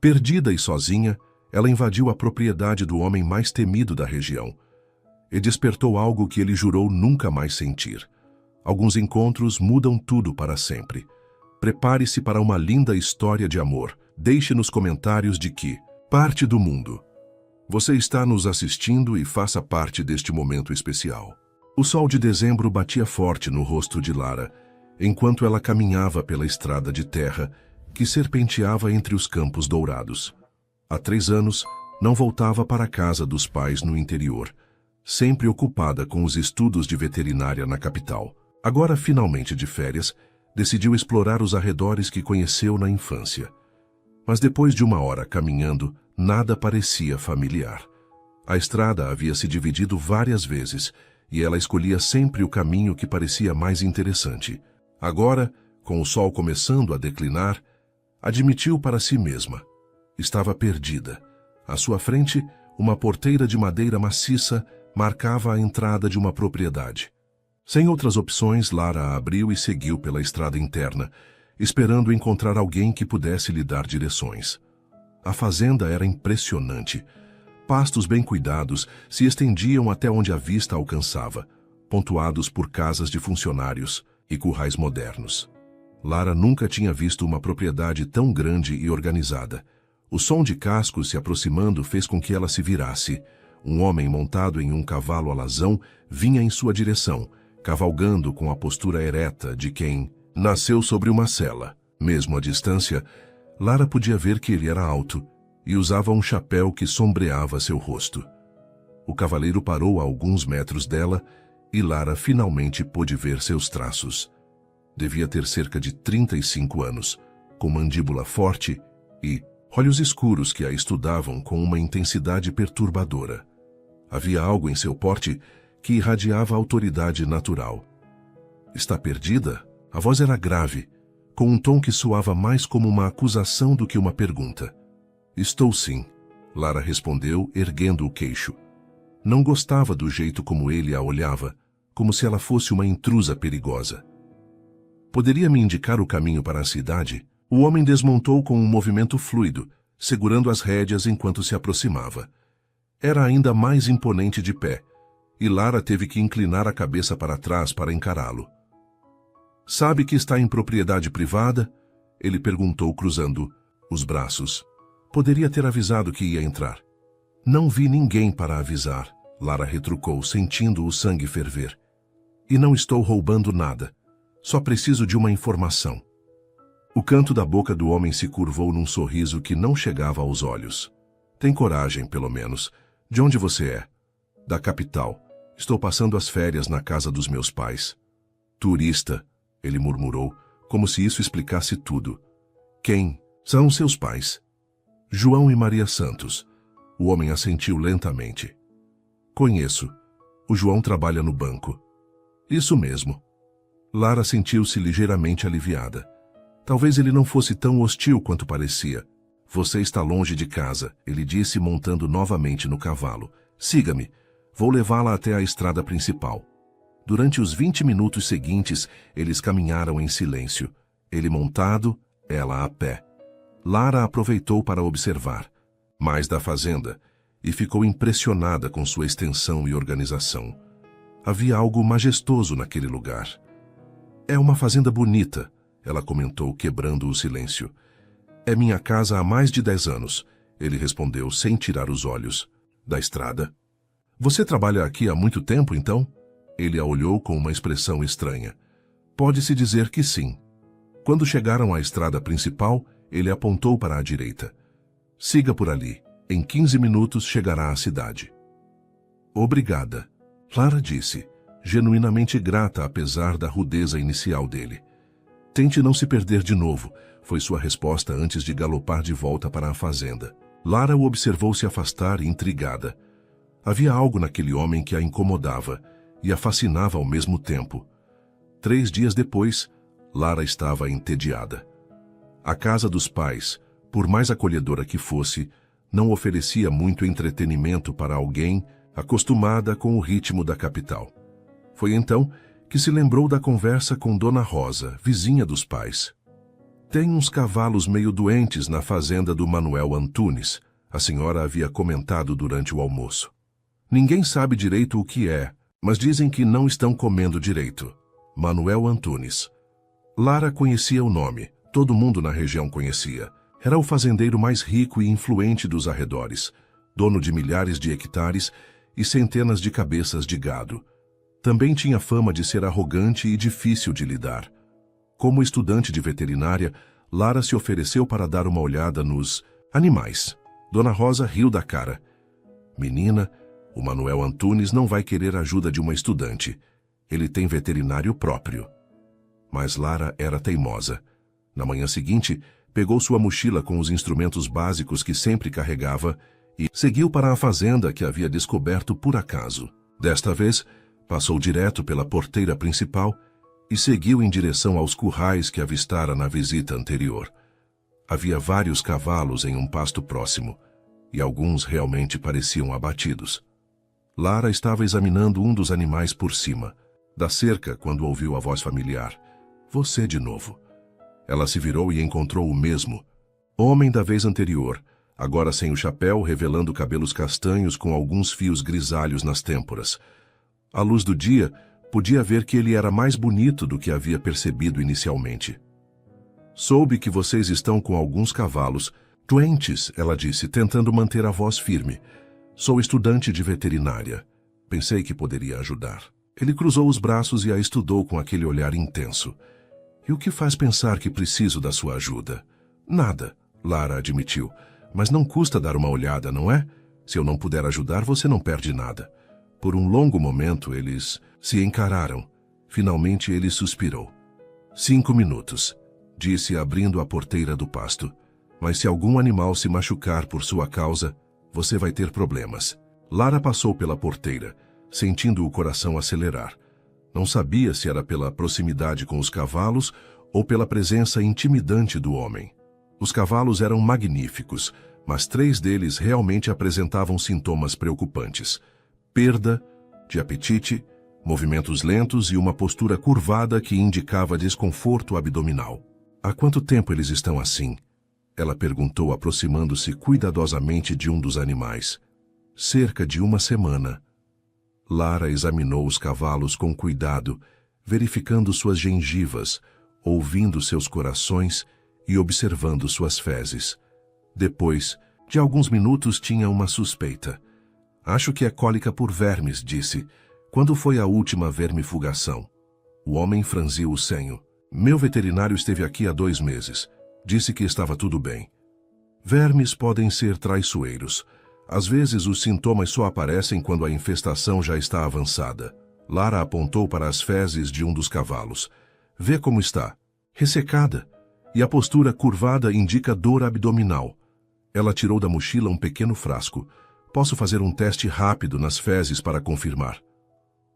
Perdida e sozinha, ela invadiu a propriedade do homem mais temido da região e despertou algo que ele jurou nunca mais sentir. Alguns encontros mudam tudo para sempre. Prepare-se para uma linda história de amor. Deixe nos comentários de que parte do mundo você está nos assistindo e faça parte deste momento especial. O sol de dezembro batia forte no rosto de Lara, enquanto ela caminhava pela estrada de terra que serpenteava entre os campos dourados. Há 3 anos, não voltava para a casa dos pais no interior, sempre ocupada com os estudos de veterinária na capital. Agora, finalmente de férias, decidiu explorar os arredores que conheceu na infância. Mas depois de 1 hora caminhando, nada parecia familiar. A estrada havia se dividido várias vezes, e ela escolhia sempre o caminho que parecia mais interessante. Agora, com o sol começando a declinar, admitiu para si mesma: estava perdida. À sua frente, uma porteira de madeira maciça marcava a entrada de uma propriedade. Sem outras opções, Lara a abriu e seguiu pela estrada interna, esperando encontrar alguém que pudesse lhe dar direções. A fazenda era impressionante. Pastos bem cuidados se estendiam até onde a vista alcançava, pontuados por casas de funcionários e currais modernos. Lara nunca tinha visto uma propriedade tão grande e organizada. O som de cascos se aproximando fez com que ela se virasse. Um homem montado em um cavalo alazão vinha em sua direção, cavalgando com a postura ereta de quem nasceu sobre uma sela. Mesmo à distância, Lara podia ver que ele era alto e usava um chapéu que sombreava seu rosto. O cavaleiro parou a alguns metros dela e Lara finalmente pôde ver seus traços. Devia ter cerca de 35 anos, com mandíbula forte e olhos escuros que a estudavam com uma intensidade perturbadora. Havia algo em seu porte que irradiava autoridade natural. Está perdida? A voz era grave, com um tom que soava mais como uma acusação do que uma pergunta. Estou sim, Lara respondeu, erguendo o queixo. Não gostava do jeito como ele a olhava, como se ela fosse uma intrusa perigosa. Poderia me indicar o caminho para a cidade? O homem desmontou com um movimento fluido, segurando as rédeas enquanto se aproximava. Era ainda mais imponente de pé, e Lara teve que inclinar a cabeça para trás para encará-lo. Sabe que está em propriedade privada? Ele perguntou, cruzando os braços. Poderia ter avisado que ia entrar. Não vi ninguém para avisar, Lara retrucou, sentindo o sangue ferver. E não estou roubando nada. Só preciso de uma informação. O canto da boca do homem se curvou num sorriso que não chegava aos olhos. Tem coragem, pelo menos. De onde você é? Da capital. Estou passando as férias na casa dos meus pais. Turista, ele murmurou, como se isso explicasse tudo. Quem são seus pais? João e Maria Santos. O homem assentiu lentamente. Conheço. O João trabalha no banco. Isso mesmo. Lara sentiu-se ligeiramente aliviada. Talvez ele não fosse tão hostil quanto parecia. Você está longe de casa, ele disse, montando novamente no cavalo. Siga-me. Vou levá-la até a estrada principal. Durante os 20 minutos seguintes, eles caminharam em silêncio. Ele montado, ela a pé. Lara aproveitou para observar mais da fazenda e ficou impressionada com sua extensão e organização. Havia algo majestoso naquele lugar. É uma fazenda bonita, ela comentou, quebrando o silêncio. É minha casa há mais de 10 anos, ele respondeu sem tirar os olhos da estrada. Você trabalha aqui há muito tempo, então? Ele a olhou com uma expressão estranha. Pode-se dizer que sim. Quando chegaram à estrada principal, ele apontou para a direita. Siga por ali. Em 15 minutos chegará à cidade. Obrigada, Lara disse, genuinamente grata apesar da rudeza inicial dele. Tente não se perder de novo, foi sua resposta antes de galopar de volta para a fazenda. Lara o observou se afastar, intrigada. Havia algo naquele homem que a incomodava e a fascinava ao mesmo tempo. 3 dias depois, Lara estava entediada. A casa dos pais, por mais acolhedora que fosse, não oferecia muito entretenimento para alguém acostumada com o ritmo da capital. Foi então que se lembrou da conversa com Dona Rosa, vizinha dos pais. Tem uns cavalos meio doentes na fazenda do Manuel Antunes, a senhora havia comentado durante o almoço. Ninguém sabe direito o que é, mas dizem que não estão comendo direito. Manuel Antunes. Lara conhecia o nome, todo mundo na região conhecia. Era o fazendeiro mais rico e influente dos arredores, dono de milhares de hectares e centenas de cabeças de gado. Também tinha fama de ser arrogante e difícil de lidar. Como estudante de veterinária, Lara se ofereceu para dar uma olhada nos animais. Dona Rosa riu da cara. Menina, o Manuel Antunes não vai querer a ajuda de uma estudante. Ele tem veterinário próprio. Mas Lara era teimosa. Na manhã seguinte, pegou sua mochila com os instrumentos básicos que sempre carregava e seguiu para a fazenda que havia descoberto por acaso. Desta vez, passou direto pela porteira principal e seguiu em direção aos currais que avistara na visita anterior. Havia vários cavalos em um pasto próximo, e alguns realmente pareciam abatidos. Lara estava examinando um dos animais por cima, da cerca, quando ouviu a voz familiar. Você de novo. Ela se virou e encontrou o mesmo, homem da vez anterior, agora sem o chapéu, revelando cabelos castanhos com alguns fios grisalhos nas têmporas. À luz do dia, podia ver que ele era mais bonito do que havia percebido inicialmente. Soube que vocês estão com alguns cavalos doentes, ela disse, tentando manter a voz firme. Sou estudante de veterinária. Pensei que poderia ajudar. Ele cruzou os braços e a estudou com aquele olhar intenso. E o que faz pensar que preciso da sua ajuda? Nada, Lara admitiu. Mas não custa dar uma olhada, não é? Se eu não puder ajudar, você não perde nada. Por um longo momento, eles se encararam. Finalmente, ele suspirou. 5 minutos, disse abrindo a porteira do pasto. Mas se algum animal se machucar por sua causa, você vai ter problemas. Lara passou pela porteira, sentindo o coração acelerar. Não sabia se era pela proximidade com os cavalos ou pela presença intimidante do homem. Os cavalos eram magníficos, mas 3 deles realmente apresentavam sintomas preocupantes. Perda de apetite, movimentos lentos e uma postura curvada que indicava desconforto abdominal. Há quanto tempo eles estão assim? Ela perguntou, aproximando-se cuidadosamente de um dos animais. Cerca de 1 semana. Lara examinou os cavalos com cuidado, verificando suas gengivas, ouvindo seus corações e observando suas fezes. Depois de alguns minutos, tinha uma suspeita. Acho que é cólica por vermes, disse. Quando foi a última vermifugação? O homem franziu o senho. Meu veterinário esteve aqui há 2 meses. Disse que estava tudo bem. Vermes podem ser traiçoeiros. Às vezes os sintomas só aparecem quando a infestação já está avançada. Lara apontou para as fezes de um dos cavalos. Vê como está. Ressecada. E a postura curvada indica dor abdominal. Ela tirou da mochila um pequeno frasco. Posso fazer um teste rápido nas fezes para confirmar.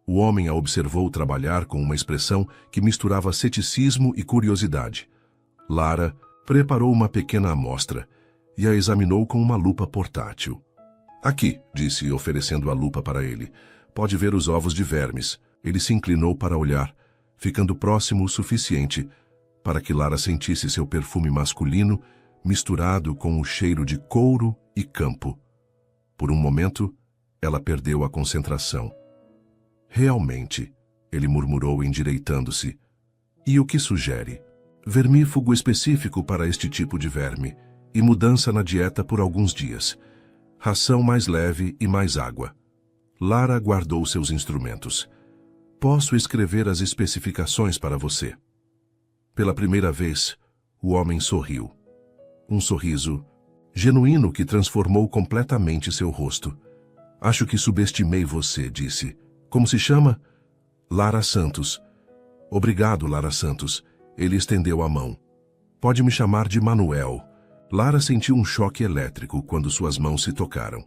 O homem a observou trabalhar com uma expressão que misturava ceticismo e curiosidade. Lara preparou uma pequena amostra e a examinou com uma lupa portátil. Aqui, disse, oferecendo a lupa para ele. Pode ver os ovos de vermes. Ele se inclinou para olhar, ficando próximo o suficiente para que Lara sentisse seu perfume masculino misturado com o cheiro de couro e campo. Por um momento, ela perdeu a concentração. Realmente, ele murmurou endireitando-se. E o que sugere? Vermífugo específico para este tipo de verme e mudança na dieta por alguns dias. Ração mais leve e mais água. Lara guardou seus instrumentos. Posso escrever as especificações para você. Pela primeira vez, o homem sorriu. Um sorriso genuíno que transformou completamente seu rosto. Acho que subestimei você, disse. Como se chama? Lara Santos. Obrigado, Lara Santos. Ele estendeu a mão. Pode me chamar de Manuel. Lara sentiu um choque elétrico quando suas mãos se tocaram.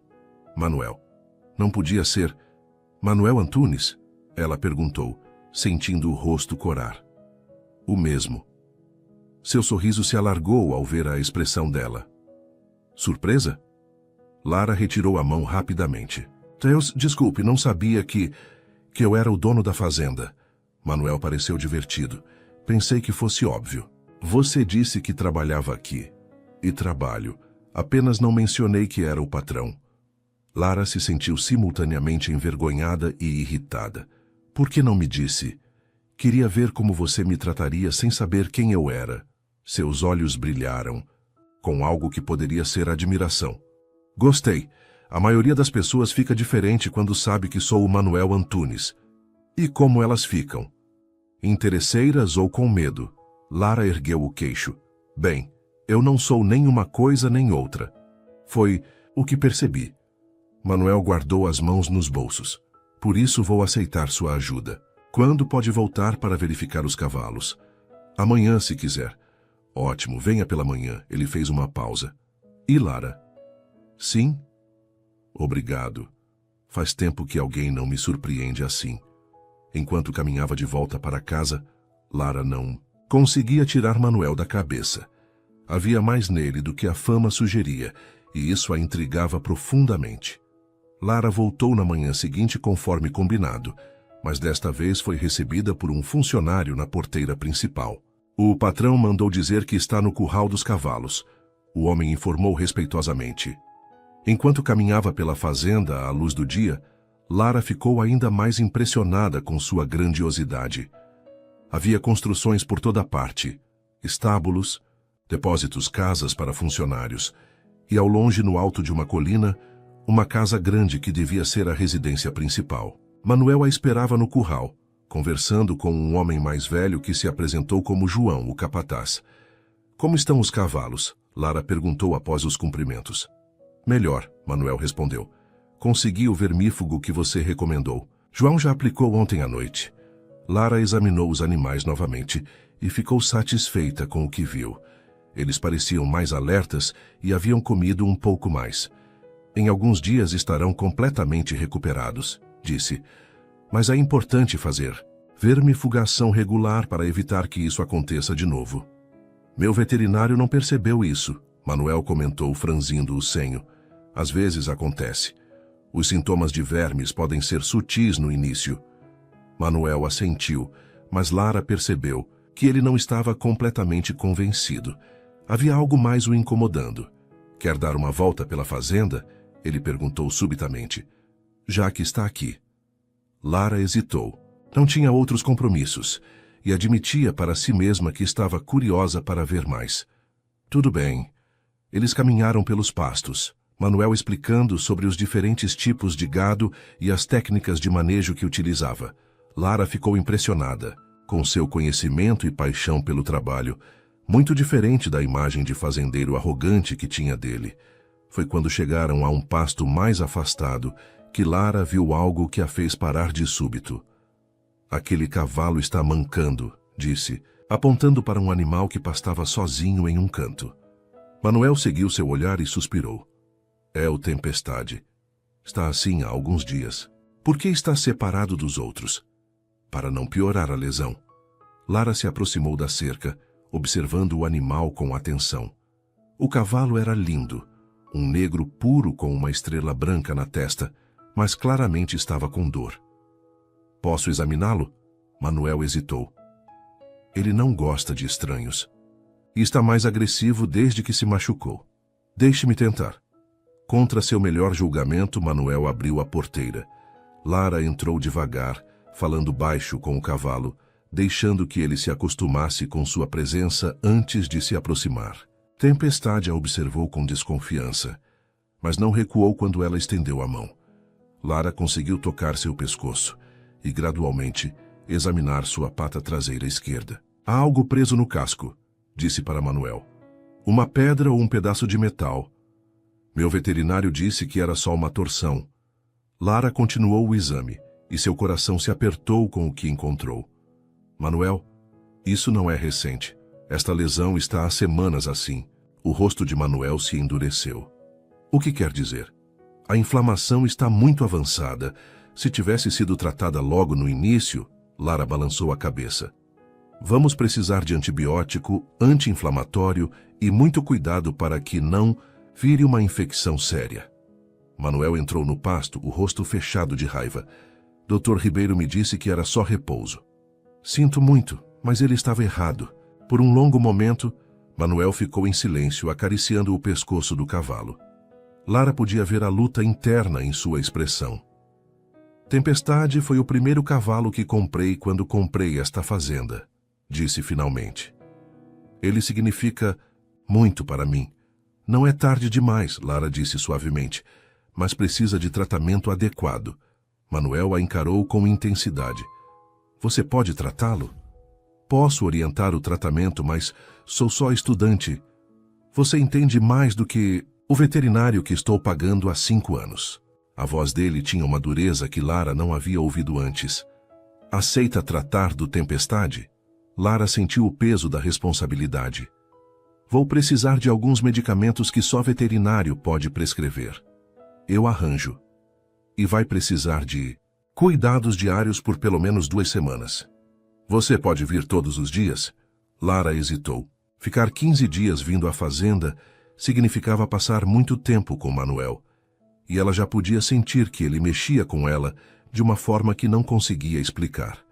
Manuel. Não podia ser Manuel Antunes? Ela perguntou, sentindo o rosto corar. O mesmo. Seu sorriso se alargou ao ver a expressão dela. Surpresa? Lara retirou a mão rapidamente. Deus, desculpe, não sabia que eu era o dono da fazenda. Manuel pareceu divertido. Pensei que fosse óbvio. Você disse que trabalhava aqui. E trabalho. Apenas não mencionei que era o patrão. Lara se sentiu simultaneamente envergonhada e irritada. Por que não me disse? Queria ver como você me trataria sem saber quem eu era. Seus olhos brilharam, com algo que poderia ser admiração. Gostei. A maioria das pessoas fica diferente quando sabe que sou o Manuel Antunes. E como elas ficam? Interesseiras ou com medo? Lara ergueu o queixo. Bem, eu não sou nem uma coisa nem outra. Foi o que percebi. Manuel guardou as mãos nos bolsos. Por isso vou aceitar sua ajuda. Quando pode voltar para verificar os cavalos? Amanhã, se quiser. Ótimo, venha pela manhã. Ele fez uma pausa. E Lara? Sim? Obrigado. Faz tempo que alguém não me surpreende assim. Enquanto caminhava de volta para casa, Lara não conseguia tirar Manuel da cabeça. Havia mais nele do que a fama sugeria, e isso a intrigava profundamente. Lara voltou na manhã seguinte conforme combinado, mas desta vez foi recebida por um funcionário na porteira principal. O patrão mandou dizer que está no curral dos cavalos. O homem informou respeitosamente. Enquanto caminhava pela fazenda à luz do dia, Lara ficou ainda mais impressionada com sua grandiosidade. Havia construções por toda parte, estábulos, depósitos, casas para funcionários, e ao longe, no alto de uma colina, uma casa grande que devia ser a residência principal. Manuel a esperava no curral, conversando com um homem mais velho que se apresentou como João, o capataz. Como estão os cavalos? Lara perguntou após os cumprimentos. Melhor, Manuel respondeu. Consegui o vermífugo que você recomendou. João já aplicou ontem à noite. Lara examinou os animais novamente e ficou satisfeita com o que viu. Eles pareciam mais alertas e haviam comido um pouco mais. Em alguns dias estarão completamente recuperados, disse. Mas é importante fazer vermifugação regular para evitar que isso aconteça de novo. Meu veterinário não percebeu isso, Manuel comentou franzindo o senho. Às vezes acontece. Os sintomas de vermes podem ser sutis no início. Manuel assentiu, mas Lara percebeu que ele não estava completamente convencido. Havia algo mais o incomodando. Quer dar uma volta pela fazenda? Ele perguntou subitamente. Já que está aqui. Lara hesitou. Não tinha outros compromissos e admitia para si mesma que estava curiosa para ver mais. Tudo bem. Eles caminharam pelos pastos. Manuel explicando sobre os diferentes tipos de gado e as técnicas de manejo que utilizava. Lara ficou impressionada, com seu conhecimento e paixão pelo trabalho, muito diferente da imagem de fazendeiro arrogante que tinha dele. Foi quando chegaram a um pasto mais afastado que Lara viu algo que a fez parar de súbito. Aquele cavalo está mancando, disse, apontando para um animal que pastava sozinho em um canto. Manuel seguiu seu olhar e suspirou. É o Tempestade. Está assim há alguns dias. Por que está separado dos outros? Para não piorar a lesão. Lara se aproximou da cerca, observando o animal com atenção. O cavalo era lindo, um negro puro com uma estrela branca na testa, mas claramente estava com dor. Posso examiná-lo? Manuel hesitou. Ele não gosta de estranhos. E está mais agressivo desde que se machucou. Deixe-me tentar. Contra seu melhor julgamento, Manuel abriu a porteira. Lara entrou devagar, falando baixo com o cavalo, deixando que ele se acostumasse com sua presença antes de se aproximar. Tempestade a observou com desconfiança, mas não recuou quando ela estendeu a mão. Lara conseguiu tocar seu pescoço e, gradualmente, examinar sua pata traseira esquerda. Há algo preso no casco, disse para Manuel. Uma pedra ou um pedaço de metal. Meu veterinário disse que era só uma torção. Lara continuou o exame e seu coração se apertou com o que encontrou. Manuel, isso não é recente. Esta lesão está há semanas assim. O rosto de Manuel se endureceu. O que quer dizer? A inflamação está muito avançada. Se tivesse sido tratada logo no início, Lara balançou a cabeça. Vamos precisar de antibiótico, anti-inflamatório e muito cuidado para que não vire uma infecção séria. Manuel entrou no pasto, o rosto fechado de raiva. Dr. Ribeiro me disse que era só repouso. Sinto muito, mas ele estava errado. Por um longo momento, Manuel ficou em silêncio, acariciando o pescoço do cavalo. Lara podia ver a luta interna em sua expressão. Tempestade foi o primeiro cavalo que comprei quando comprei esta fazenda, disse finalmente. Ele significa muito para mim. Não é tarde demais, Lara disse suavemente, mas precisa de tratamento adequado. Manuel a encarou com intensidade. Você pode tratá-lo? Posso orientar o tratamento, mas sou só estudante. Você entende mais do que o veterinário que estou pagando há 5 anos. A voz dele tinha uma dureza que Lara não havia ouvido antes. Aceita tratar do Tempestade? Lara sentiu o peso da responsabilidade. Vou precisar de alguns medicamentos que só veterinário pode prescrever. Eu arranjo. E vai precisar de cuidados diários por pelo menos 2 semanas. Você pode vir todos os dias? Lara hesitou. Ficar 15 dias vindo à fazenda significava passar muito tempo com Manuel. E ela já podia sentir que ele mexia com ela de uma forma que não conseguia explicar.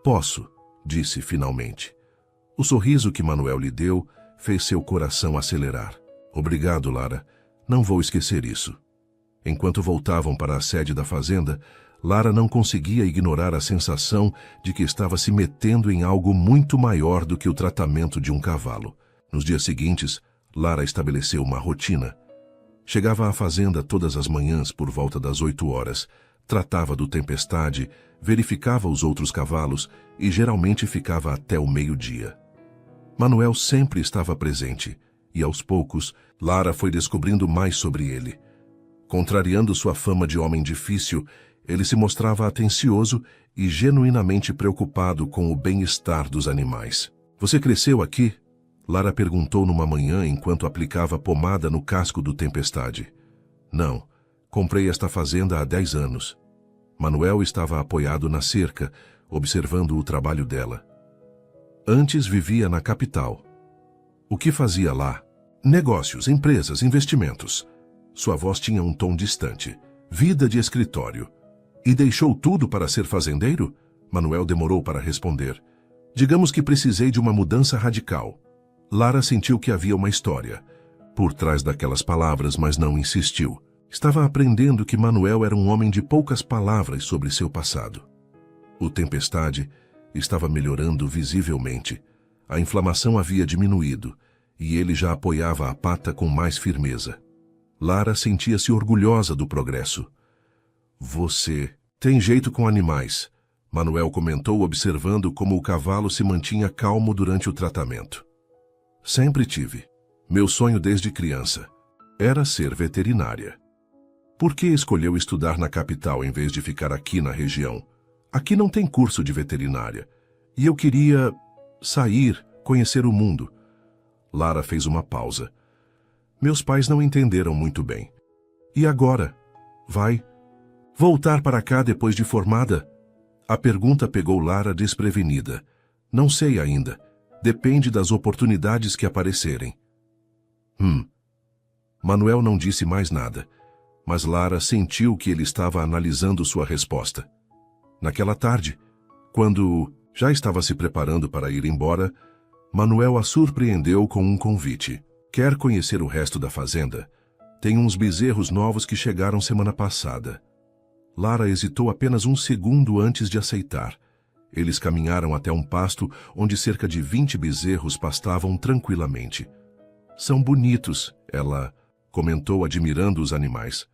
Posso, disse finalmente. O sorriso que Manuel lhe deu fez seu coração acelerar. Obrigado, Lara. Não vou esquecer isso. Enquanto voltavam para a sede da fazenda, Lara não conseguia ignorar a sensação de que estava se metendo em algo muito maior do que o tratamento de um cavalo. Nos dias seguintes, Lara estabeleceu uma rotina. Chegava à fazenda todas as manhãs por volta das 8 horas, tratava do Tempestade, verificava os outros cavalos e geralmente ficava até o meio-dia. Manuel sempre estava presente e, aos poucos, Lara foi descobrindo mais sobre ele. Contrariando sua fama de homem difícil, ele se mostrava atencioso e genuinamente preocupado com o bem-estar dos animais. Você cresceu aqui? Lara perguntou numa manhã enquanto aplicava pomada no casco do Tempestade. Não, comprei esta fazenda há 10 anos. Manuel estava apoiado na cerca, observando o trabalho dela. Antes vivia na capital. O que fazia lá? Negócios, empresas, investimentos. Sua voz tinha um tom distante. Vida de escritório. E deixou tudo para ser fazendeiro? Manuel demorou para responder. Digamos que precisei de uma mudança radical. Lara sentiu que havia uma história por trás daquelas palavras, mas não insistiu. Estava aprendendo que Manuel era um homem de poucas palavras sobre seu passado. O Tempestade estava melhorando visivelmente. A inflamação havia diminuído e ele já apoiava a pata com mais firmeza. Lara sentia-se orgulhosa do progresso. Você tem jeito com animais, Manuel comentou, observando como o cavalo se mantinha calmo durante o tratamento. Sempre tive. Meu sonho desde criança era ser veterinária. Por que escolheu estudar na capital em vez de ficar aqui na região? Aqui não tem curso de veterinária. E eu queria sair, conhecer o mundo. Lara fez uma pausa. Meus pais não entenderam muito bem. E agora? Vai voltar para cá depois de formada? A pergunta pegou Lara desprevenida. Não sei ainda. Depende das oportunidades que aparecerem. Manuel não disse mais nada, mas Lara sentiu que ele estava analisando sua resposta. Naquela tarde, quando já estava se preparando para ir embora, Manuel a surpreendeu com um convite. Quer conhecer o resto da fazenda? Tem uns bezerros novos que chegaram semana passada. Lara hesitou apenas um segundo antes de aceitar. Eles caminharam até um pasto onde cerca de 20 bezerros pastavam tranquilamente. São bonitos, ela comentou, admirando os animais.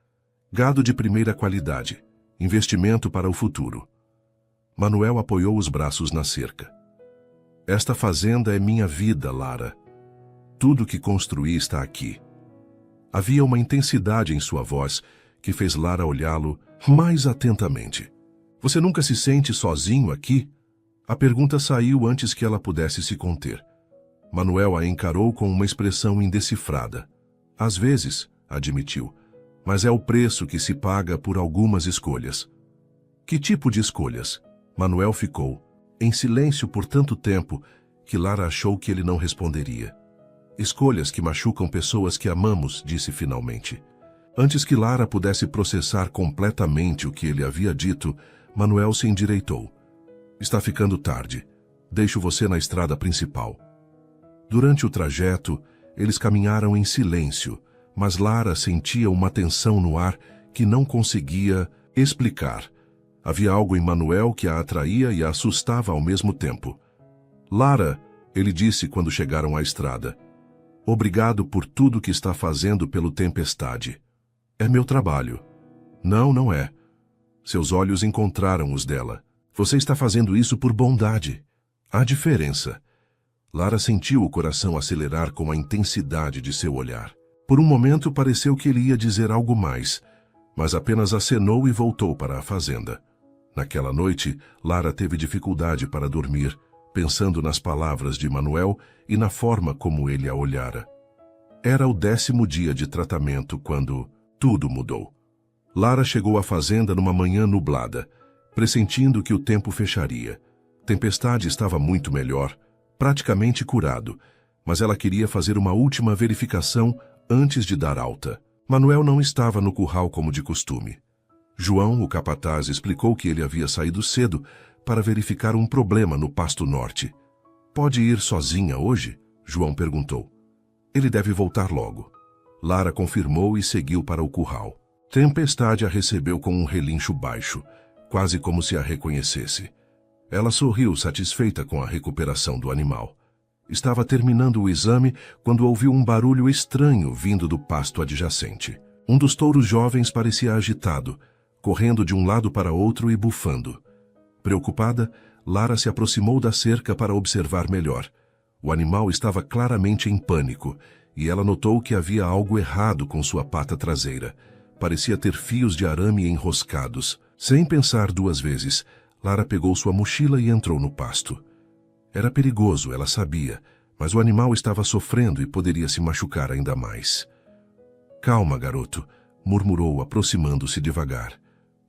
Gado de primeira qualidade. Investimento para o futuro. Manuel apoiou os braços na cerca. Esta fazenda é minha vida, Lara. Tudo que construí está aqui. Havia uma intensidade em sua voz que fez Lara olhá-lo mais atentamente. Você nunca se sente sozinho aqui? A pergunta saiu antes que ela pudesse se conter. Manuel a encarou com uma expressão indecifrada. Às vezes, admitiu, mas é o preço que se paga por algumas escolhas. Que tipo de escolhas? Manuel ficou em silêncio por tanto tempo que Lara achou que ele não responderia. Escolhas que machucam pessoas que amamos, disse finalmente. Antes que Lara pudesse processar completamente o que ele havia dito, Manuel se endireitou. Está ficando tarde. Deixo você na estrada principal. Durante o trajeto, eles caminharam em silêncio, mas Lara sentia uma tensão no ar que não conseguia explicar. Havia algo em Manuel que a atraía e a assustava ao mesmo tempo. Lara, ele disse quando chegaram à estrada, obrigado por tudo que está fazendo pelo Tempestade. É meu trabalho. Não, não é. Seus olhos encontraram os dela. Você está fazendo isso por bondade. Há diferença. Lara sentiu o coração acelerar com a intensidade de seu olhar. Por um momento pareceu que ele ia dizer algo mais, mas apenas acenou e voltou para a fazenda. Naquela noite, Lara teve dificuldade para dormir, pensando nas palavras de Manuel e na forma como ele a olhara. Era o 10º dia de tratamento quando tudo mudou. Lara chegou à fazenda numa manhã nublada, pressentindo que o tempo fecharia. Tempestade estava muito melhor, praticamente curado, mas ela queria fazer uma última verificação antes de dar alta. Manuel não estava no curral como de costume. João, o capataz, explicou que ele havia saído cedo para verificar um problema no pasto norte. Pode ir sozinha hoje? João perguntou. Ele deve voltar logo. Lara confirmou e seguiu para o curral. Tempestade a recebeu com um relincho baixo, quase como se a reconhecesse. Ela sorriu satisfeita com a recuperação do animal. Estava terminando o exame quando ouviu um barulho estranho vindo do pasto adjacente. Um dos touros jovens parecia agitado, correndo de um lado para outro e bufando. Preocupada, Lara se aproximou da cerca para observar melhor. O animal estava claramente em pânico, e ela notou que havia algo errado com sua pata traseira. Parecia ter fios de arame enroscados. Sem pensar 2 vezes, Lara pegou sua mochila e entrou no pasto. Era perigoso, ela sabia, mas o animal estava sofrendo e poderia se machucar ainda mais. Calma, garoto, murmurou, aproximando-se devagar.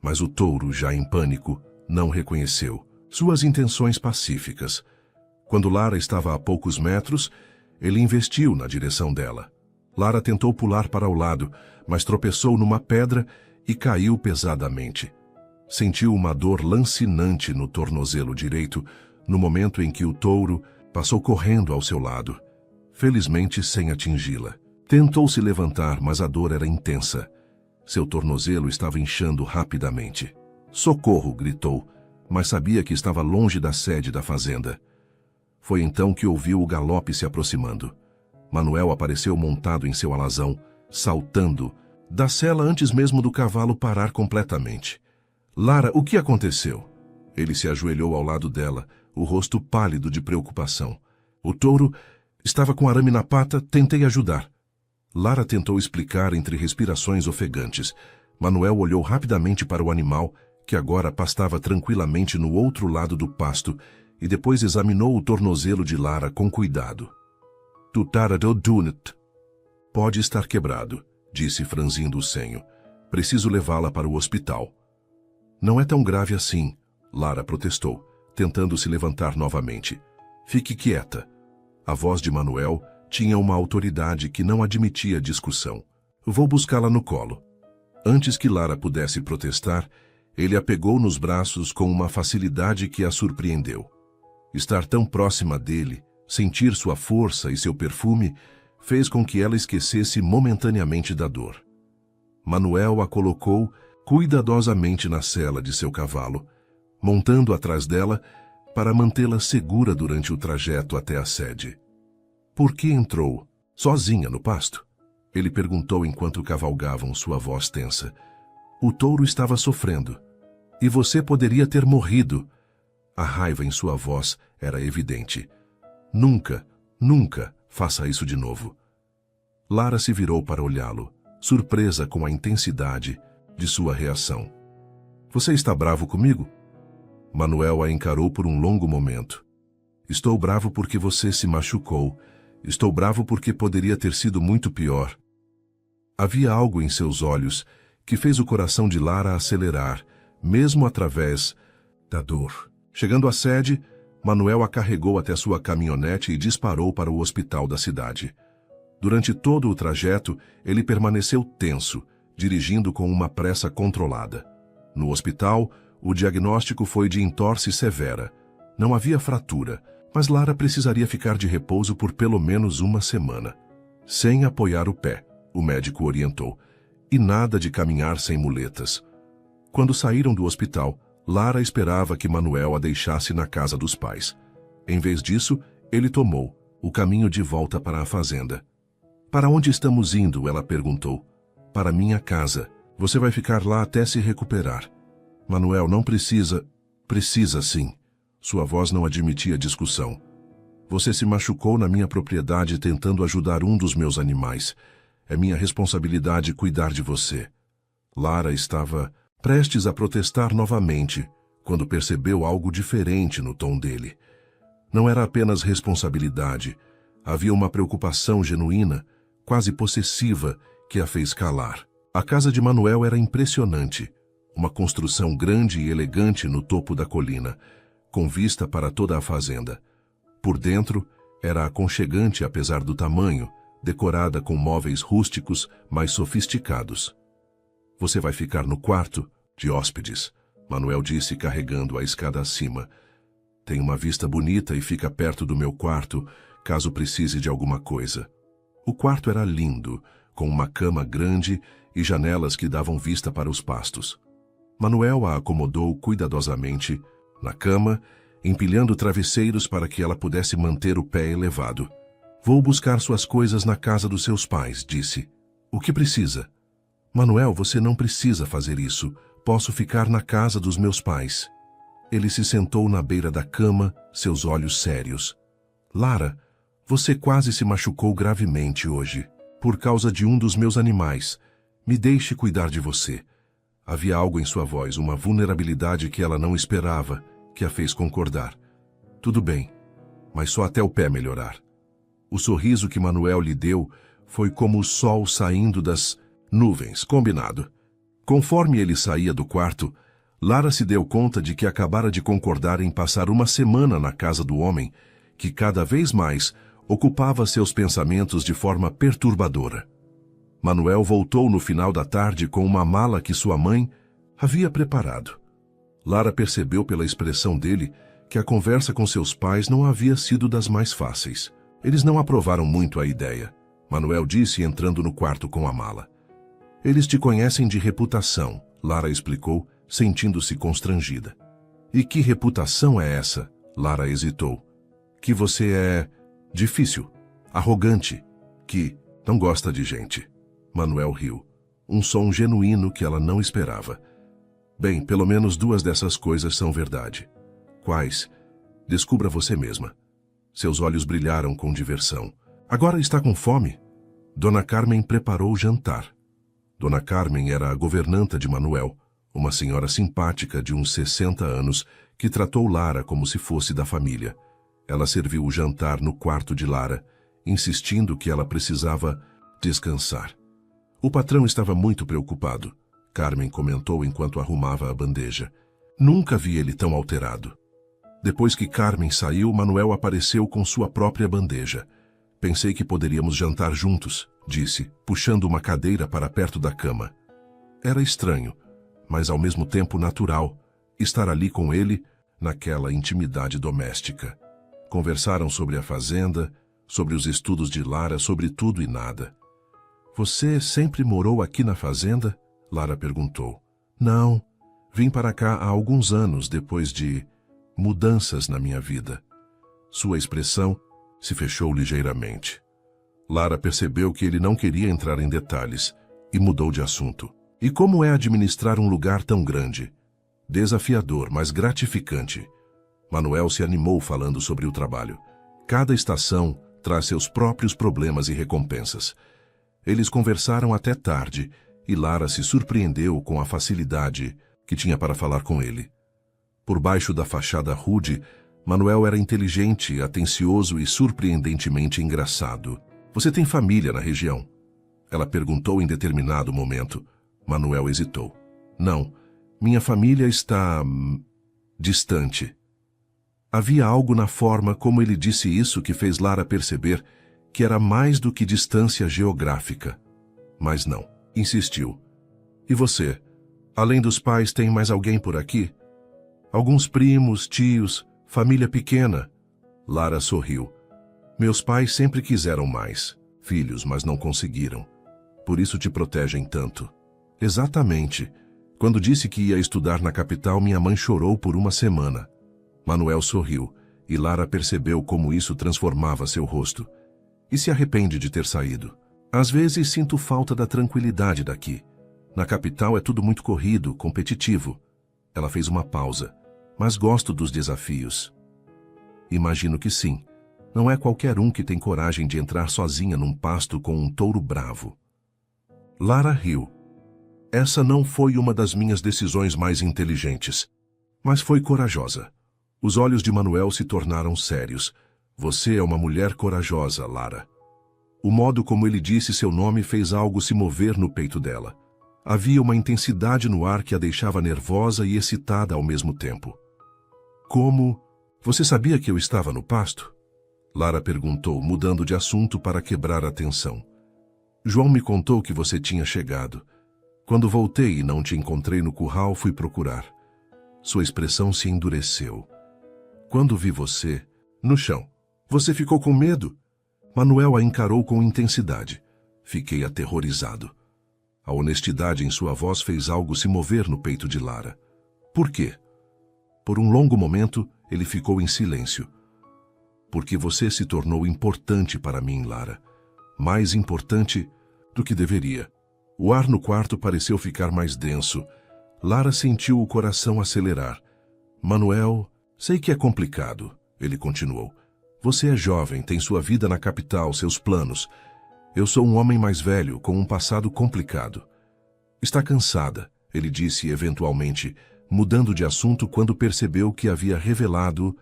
Mas o touro, já em pânico, não reconheceu suas intenções pacíficas. Quando Lara estava a poucos metros, ele investiu na direção dela. Lara tentou pular para o lado, mas tropeçou numa pedra e caiu pesadamente. Sentiu uma dor lancinante no tornozelo direito no momento em que o touro passou correndo ao seu lado, felizmente sem atingi-la. Tentou se levantar, mas a dor era intensa. Seu tornozelo estava inchando rapidamente. Socorro! Gritou, mas sabia que estava longe da sede da fazenda. Foi então que ouviu o galope se aproximando. Manuel apareceu montado em seu alazão, saltando da sela antes mesmo do cavalo parar completamente. Lara, o que aconteceu? Ele se ajoelhou ao lado dela, o rosto pálido de preocupação. O touro estava com arame na pata, tentei ajudar. Lara tentou explicar entre respirações ofegantes. Manuel olhou rapidamente para o animal, que agora pastava tranquilamente no outro lado do pasto, e depois examinou o tornozelo de Lara com cuidado. Pode estar quebrado, disse franzindo o senho. Preciso levá-la para o hospital. Não é tão grave assim, Lara protestou, tentando se levantar novamente. Fique quieta. A voz de Manuel tinha uma autoridade que não admitia discussão. Vou buscá-la no colo. Antes que Lara pudesse protestar, ele a pegou nos braços com uma facilidade que a surpreendeu. Estar tão próxima dele, sentir sua força e seu perfume, fez com que ela esquecesse momentaneamente da dor. Manuel a colocou cuidadosamente na sela de seu cavalo, montando atrás dela para mantê-la segura durante o trajeto até a sede. Por que entrou sozinha no pasto? Ele perguntou enquanto cavalgavam, sua voz tensa. O touro estava sofrendo. E você poderia ter morrido. A raiva em sua voz era evidente. Nunca, nunca faça isso de novo. Lara se virou para olhá-lo, surpresa com a intensidade de sua reação. Você está bravo comigo? Manuel a encarou por um longo momento. Estou bravo porque você se machucou. Estou bravo porque poderia ter sido muito pior. Havia algo em seus olhos que fez o coração de Lara acelerar, mesmo através da dor. Chegando à sede, Manuel a carregou até sua caminhonete e disparou para o hospital da cidade. Durante todo o trajeto, ele permaneceu tenso, dirigindo com uma pressa controlada. No hospital, o diagnóstico foi de entorse severa. Não havia fratura, Mas Lara precisaria ficar de repouso por pelo menos uma semana. Sem apoiar o pé, o médico orientou. E nada de caminhar sem muletas. Quando saíram do hospital, Lara esperava que Manuel a deixasse na casa dos pais. Em vez disso, ele tomou o caminho de volta para a fazenda. Para onde estamos indo? Ela perguntou. Para minha casa. Você vai ficar lá até se recuperar. Manuel, não precisa... Precisa sim. Sua voz não admitia discussão. Você se machucou na minha propriedade tentando ajudar um dos meus animais. É minha responsabilidade cuidar de você. Lara estava prestes a protestar novamente, quando percebeu algo diferente no tom dele. Não era apenas responsabilidade. Havia uma preocupação genuína, quase possessiva, que a fez calar. A casa de Manuel era impressionante. Uma construção grande e elegante no topo da colina, com vista para toda a fazenda. Por dentro, era aconchegante apesar do tamanho, decorada com móveis rústicos, mais sofisticados. Você vai ficar no quarto de hóspedes, Manuel disse carregando a escada acima. Tem uma vista bonita e fica perto do meu quarto, caso precise de alguma coisa. O quarto era lindo, com uma cama grande e janelas que davam vista para os pastos. Manuel a acomodou cuidadosamente na cama, empilhando travesseiros para que ela pudesse manter o pé elevado. Vou buscar suas coisas na casa dos seus pais, disse. O que precisa? Manuel, você não precisa fazer isso. Posso ficar na casa dos meus pais. Ele se sentou na beira da cama, seus olhos sérios. Lara, você quase se machucou gravemente hoje, por causa de um dos meus animais. Me deixe cuidar de você. Havia algo em sua voz, uma vulnerabilidade que ela não esperava, que a fez concordar. Tudo bem, mas só até o pé melhorar. O sorriso que Manuel lhe deu foi como o sol saindo das nuvens, combinado. Conforme ele saía do quarto, Lara se deu conta de que acabara de concordar em passar uma semana na casa do homem, que cada vez mais ocupava seus pensamentos de forma perturbadora. Manuel voltou no final da tarde com uma mala que sua mãe havia preparado. Lara percebeu pela expressão dele que a conversa com seus pais não havia sido das mais fáceis. Eles não aprovaram muito a ideia, Manuel disse entrando no quarto com a mala. Eles te conhecem de reputação, Lara explicou, sentindo-se constrangida. E que reputação é essa? Lara hesitou. Que você é difícil, arrogante, que não gosta de gente. Manuel riu, um som genuíno que ela não esperava. Bem, pelo menos duas dessas coisas são verdade. Quais? Descubra você mesma. Seus olhos brilharam com diversão. Agora está com fome? Dona Carmen preparou o jantar. Dona Carmen era a governanta de Manuel, uma senhora simpática de uns 60 anos que tratou Lara como se fosse da família. Ela serviu o jantar no quarto de Lara, insistindo que ela precisava descansar. O patrão estava muito preocupado, Carmen comentou enquanto arrumava a bandeja. Nunca vi ele tão alterado. Depois que Carmen saiu, Manuel apareceu com sua própria bandeja. Pensei que poderíamos jantar juntos, disse, puxando uma cadeira para perto da cama. Era estranho, mas ao mesmo tempo natural, estar ali com ele, naquela intimidade doméstica. Conversaram sobre a fazenda, sobre os estudos de Lara, sobre tudo e nada. Você sempre morou aqui na fazenda? Lara perguntou. Não, vim para cá há alguns anos depois de mudanças na minha vida. Sua expressão se fechou ligeiramente. Lara percebeu que ele não queria entrar em detalhes e mudou de assunto. E como é administrar um lugar tão grande? Desafiador, mas gratificante. Manuel se animou falando sobre o trabalho. Cada estação traz seus próprios problemas e recompensas. Eles conversaram até tarde e Lara se surpreendeu com a facilidade que tinha para falar com ele. Por baixo da fachada rude, Manuel era inteligente, atencioso e surpreendentemente engraçado. Você tem família na região? Ela perguntou em determinado momento. Manuel hesitou. Não, minha família está distante. Havia algo na forma como ele disse isso que fez Lara perceber que era mais do que distância geográfica. Mas não, insistiu. E você? Além dos pais, tem mais alguém por aqui? Alguns primos, tios, família pequena. Lara sorriu. Meus pais sempre quiseram mais filhos, mas não conseguiram. Por isso te protegem tanto. Exatamente. Quando disse que ia estudar na capital, minha mãe chorou por uma semana. Manuel sorriu, e Lara percebeu como isso transformava seu rosto. E se arrepende de ter saído. Às vezes sinto falta da tranquilidade daqui. Na capital é tudo muito corrido, competitivo. Ela fez uma pausa. Mas gosto dos desafios. Imagino que sim. Não é qualquer um que tem coragem de entrar sozinha num pasto com um touro bravo. Lara riu. Essa não foi uma das minhas decisões mais inteligentes, mas foi corajosa. Os olhos de Manuel se tornaram sérios. Você é uma mulher corajosa, Lara. O modo como ele disse seu nome fez algo se mover no peito dela. Havia uma intensidade no ar que a deixava nervosa e excitada ao mesmo tempo. Como? Você sabia que eu estava no pasto? Lara perguntou, mudando de assunto para quebrar a tensão. João me contou que você tinha chegado. Quando voltei e não te encontrei no curral, fui procurar. Sua expressão se endureceu. Quando vi você, no chão, você ficou com medo? Manuel a encarou com intensidade. Fiquei aterrorizado. A honestidade em sua voz fez algo se mover no peito de Lara. Por quê? Por um longo momento, ele ficou em silêncio. Porque você se tornou importante para mim, Lara. Mais importante do que deveria. O ar no quarto pareceu ficar mais denso. Lara sentiu o coração acelerar. Manuel, sei que é complicado, ele continuou. Você é jovem, tem sua vida na capital, seus planos. Eu sou um homem mais velho, com um passado complicado. Está cansada, ele disse eventualmente, mudando de assunto quando percebeu que havia revelado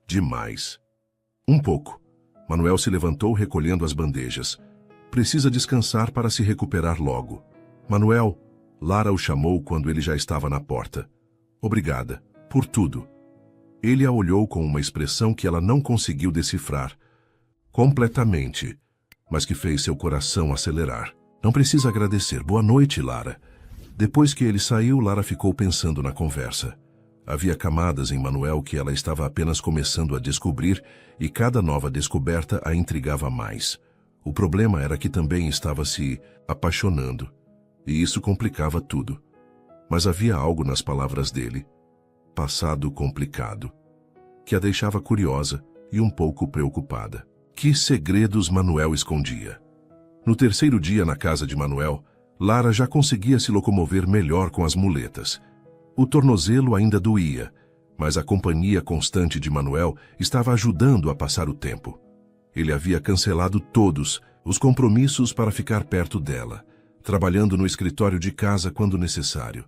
demais. Um pouco. Manuel se levantou recolhendo as bandejas. Precisa descansar para se recuperar logo. Manuel, Lara o chamou quando ele já estava na porta. Obrigada, por tudo. Ele a olhou com uma expressão que ela não conseguiu decifrar. Completamente. Mas que fez seu coração acelerar. Não precisa agradecer. Boa noite, Lara. Depois que ele saiu, Lara ficou pensando na conversa. Havia camadas em Manuel que ela estava apenas começando a descobrir e cada nova descoberta a intrigava mais. O problema era que também estava se apaixonando. E isso complicava tudo. Mas havia algo nas palavras dele. Passado complicado. Que a deixava curiosa e um pouco preocupada. Que segredos Manuel escondia? No terceiro dia na casa de Manuel, Lara já conseguia se locomover melhor com as muletas. O tornozelo ainda doía, mas a companhia constante de Manuel estava ajudando a passar o tempo. Ele havia cancelado todos os compromissos para ficar perto dela, trabalhando no escritório de casa quando necessário.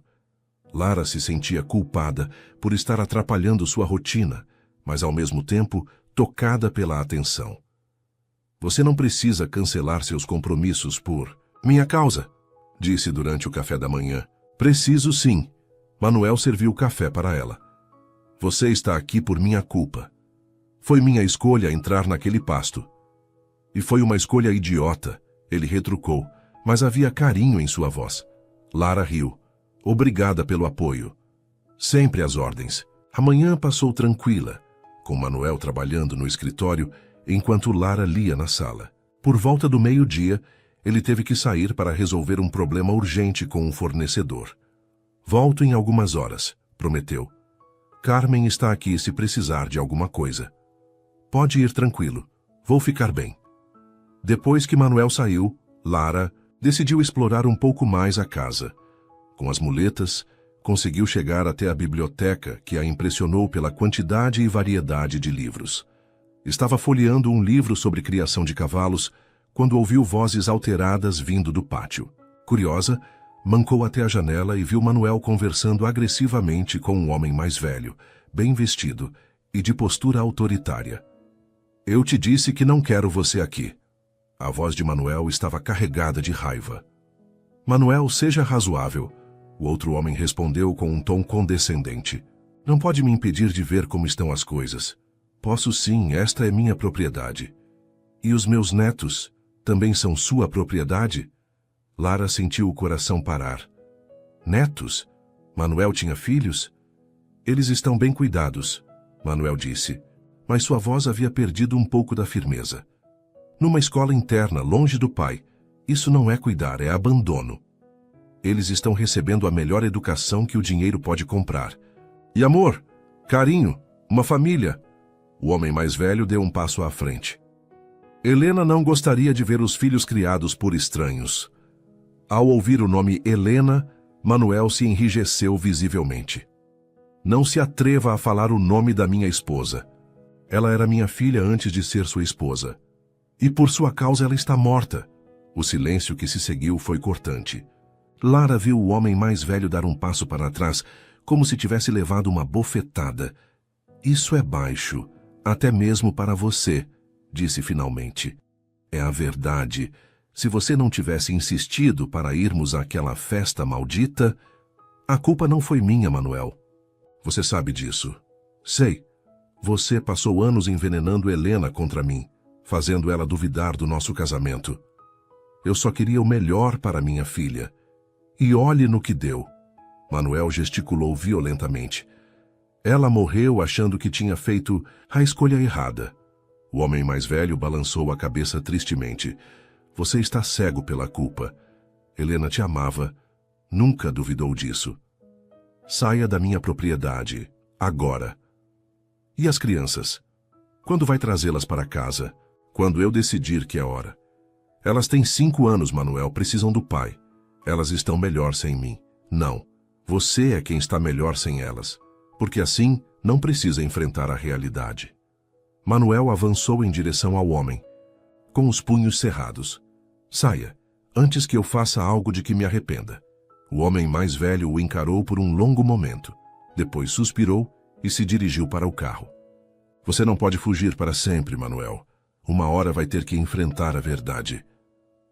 Lara se sentia culpada por estar atrapalhando sua rotina, mas ao mesmo tempo tocada pela atenção. Você não precisa cancelar seus compromissos por minha causa, disse durante o café da manhã. Preciso sim. Manuel serviu café para ela. Você está aqui por minha culpa. Foi minha escolha entrar naquele pasto. E foi uma escolha idiota, ele retrucou, mas havia carinho em sua voz. Lara riu. Obrigada pelo apoio. Sempre às ordens. A manhã passou tranquila, com Manuel trabalhando no escritório, enquanto Lara lia na sala. Por volta do meio-dia, ele teve que sair para resolver um problema urgente com um fornecedor. Volto em algumas horas, prometeu. Carmen está aqui se precisar de alguma coisa. Pode ir tranquilo, vou ficar bem. Depois que Manuel saiu, Lara decidiu explorar um pouco mais a casa. Com as muletas, conseguiu chegar até a biblioteca, que a impressionou pela quantidade e variedade de livros. Estava folheando um livro sobre criação de cavalos, quando ouviu vozes alteradas vindo do pátio. Curiosa, mancou até a janela e viu Manuel conversando agressivamente com um homem mais velho, bem vestido e de postura autoritária. Eu te disse que não quero você aqui. A voz de Manuel estava carregada de raiva. Manuel, seja razoável. O outro homem respondeu com um tom condescendente. Não pode me impedir de ver como estão as coisas. Posso sim, esta é minha propriedade. E os meus netos também são sua propriedade? Lara sentiu o coração parar. Netos? Manuel tinha filhos? Eles estão bem cuidados, Manuel disse. mas sua voz havia perdido um pouco da firmeza. Numa escola interna, longe do pai, isso não é cuidar, é abandono. Eles estão recebendo a melhor educação que o dinheiro pode comprar. E amor, carinho, uma família. O homem mais velho deu um passo à frente. Helena não gostaria de ver os filhos criados por estranhos. Ao ouvir o nome Helena, Manuel se enrijeceu visivelmente. Não se atreva a falar o nome da minha esposa. Ela era minha filha antes de ser sua esposa. E por sua causa ela está morta. O silêncio que se seguiu foi cortante. Lara viu o homem mais velho dar um passo para trás, como se tivesse levado uma bofetada. Isso é baixo, até mesmo para você, disse finalmente. É a verdade. Se você não tivesse insistido para irmos àquela festa maldita, a culpa não foi minha, Manuel. Você sabe disso. Sei. Você passou anos envenenando Helena contra mim, fazendo ela duvidar do nosso casamento. Eu só queria o melhor para minha filha. E olhe no que deu. Manuel gesticulou violentamente. Ela morreu achando que tinha feito a escolha errada. O homem mais velho balançou a cabeça tristemente. Você está cego pela culpa. Helena te amava. Nunca duvidou disso. Saia da minha propriedade, agora. E as crianças? Quando vai trazê-las para casa? Quando eu decidir que é hora. Elas têm 5 anos, Manuel, precisam do pai. Elas estão melhor sem mim. Não, você é quem está melhor sem elas. Porque assim, não precisa enfrentar a realidade. Manuel avançou em direção ao homem, com os punhos cerrados. Saia, antes que eu faça algo de que me arrependa. O homem mais velho o encarou por um longo momento. Depois suspirou e se dirigiu para o carro. Você não pode fugir para sempre, Manuel. Uma hora vai ter que enfrentar a verdade.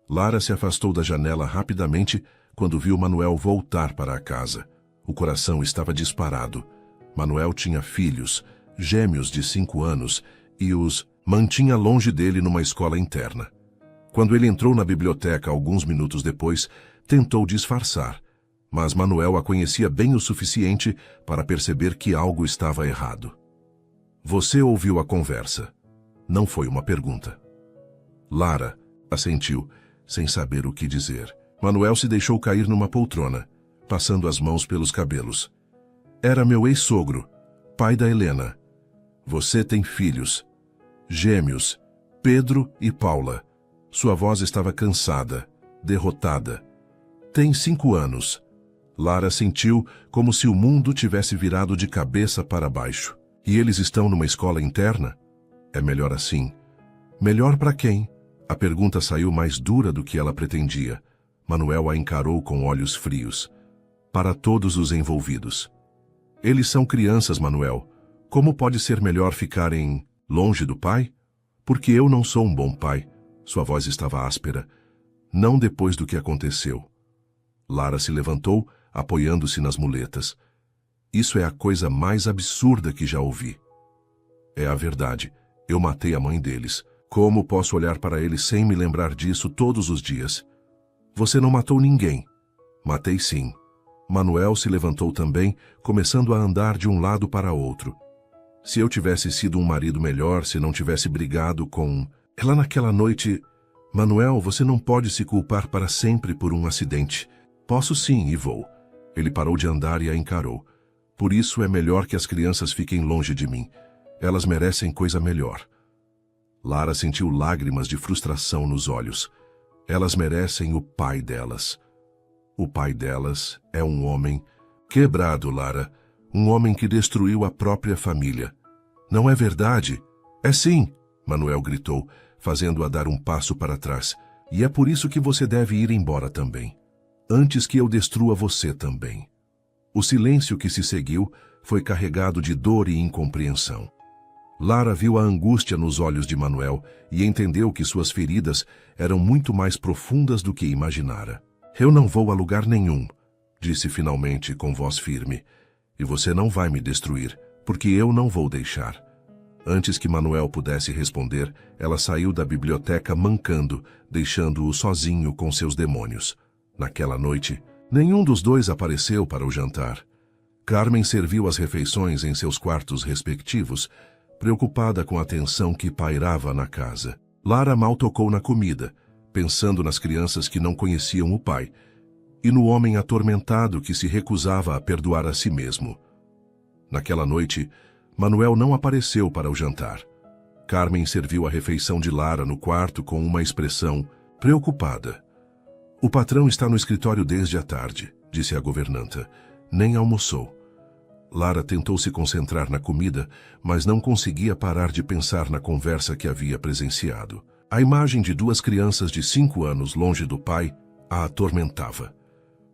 Lara se afastou da janela rapidamente quando viu Manuel voltar para a casa. O coração estava disparado. Manuel tinha filhos, gêmeos de 5 anos, e os mantinha longe dele numa escola interna. Quando ele entrou na biblioteca alguns minutos depois, tentou disfarçar, mas Manuel a conhecia bem o suficiente para perceber que algo estava errado. Você ouviu a conversa. Não foi uma pergunta. Lara assentiu, sem saber o que dizer. Manuel se deixou cair numa poltrona, passando as mãos pelos cabelos. Era meu ex-sogro, pai da Helena. Você tem filhos, gêmeos, Pedro e Paula. Sua voz estava cansada, derrotada. Tem 5 anos. Lara sentiu como se o mundo tivesse virado de cabeça para baixo. E eles estão numa escola interna? É melhor assim. Melhor para quem? A pergunta saiu mais dura do que ela pretendia. Manuel a encarou com olhos frios. Para todos os envolvidos. Eles são crianças, Manuel. Como pode ser melhor ficarem longe do pai? Porque eu não sou um bom pai. Sua voz estava áspera. Não depois do que aconteceu. Lara se levantou, apoiando-se nas muletas. Isso é a coisa mais absurda que já ouvi. É a verdade. Eu matei a mãe deles. Como posso olhar para eles sem me lembrar disso todos os dias? Você não matou ninguém. Matei sim. Manuel se levantou também, começando a andar de um lado para outro. Se eu tivesse sido um marido melhor, se não tivesse brigado com ela naquela noite... Manuel, você não pode se culpar para sempre por um acidente. Posso sim e vou. Ele parou de andar e a encarou. Por isso é melhor que as crianças fiquem longe de mim. Elas merecem coisa melhor. Lara sentiu lágrimas de frustração nos olhos. Elas merecem o pai delas. O pai delas é um homem quebrado, Lara. Um homem que destruiu a própria família. Não é verdade? É sim, Manuel gritou, fazendo-a dar um passo para trás. E é por isso que você deve ir embora também. Antes que eu destrua você também. O silêncio que se seguiu foi carregado de dor e incompreensão. Lara viu a angústia nos olhos de Manuel e entendeu que suas feridas eram muito mais profundas do que imaginara. Eu não vou a lugar nenhum, disse finalmente com voz firme. E você não vai me destruir, porque eu não vou deixar. Antes que Manuel pudesse responder, ela saiu da biblioteca mancando, deixando-o sozinho com seus demônios. Naquela noite, nenhum dos dois apareceu para o jantar. Carmen serviu as refeições em seus quartos respectivos, preocupada com a tensão que pairava na casa. Lara mal tocou na comida, pensando nas crianças que não conheciam o pai, e no homem atormentado que se recusava a perdoar a si mesmo. Naquela noite, Manuel não apareceu para o jantar. Carmen serviu a refeição de Lara no quarto com uma expressão preocupada. "O patrão está no escritório desde a tarde", disse a governanta. "Nem almoçou." Lara tentou se concentrar na comida, mas não conseguia parar de pensar na conversa que havia presenciado. A imagem de duas crianças de 5 anos longe do pai a atormentava.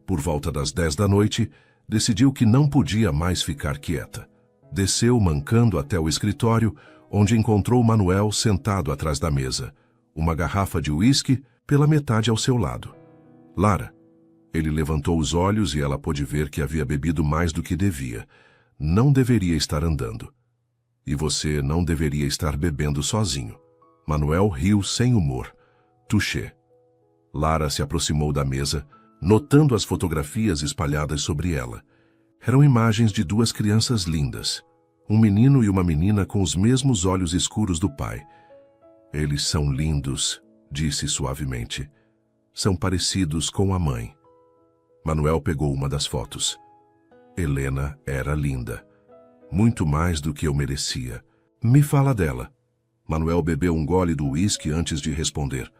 Por volta das 10 da noite, decidiu que não podia mais ficar quieta. Desceu mancando até o escritório, onde encontrou Manuel sentado atrás da mesa, uma garrafa de uísque pela metade ao seu lado. "Lara." Ele levantou os olhos e ela pôde ver que havia bebido mais do que devia. "Não deveria estar andando. E você não deveria estar bebendo sozinho." Manuel riu sem humor. "Touché." Lara se aproximou da mesa, notando as fotografias espalhadas sobre ela. Eram imagens de duas crianças lindas, um menino e uma menina com os mesmos olhos escuros do pai. "Eles são lindos", disse suavemente. "São parecidos com a mãe." Manuel pegou uma das fotos. Helena era linda. Muito mais do que eu merecia. "Me fala dela." Manuel bebeu um gole do uísque antes de responder.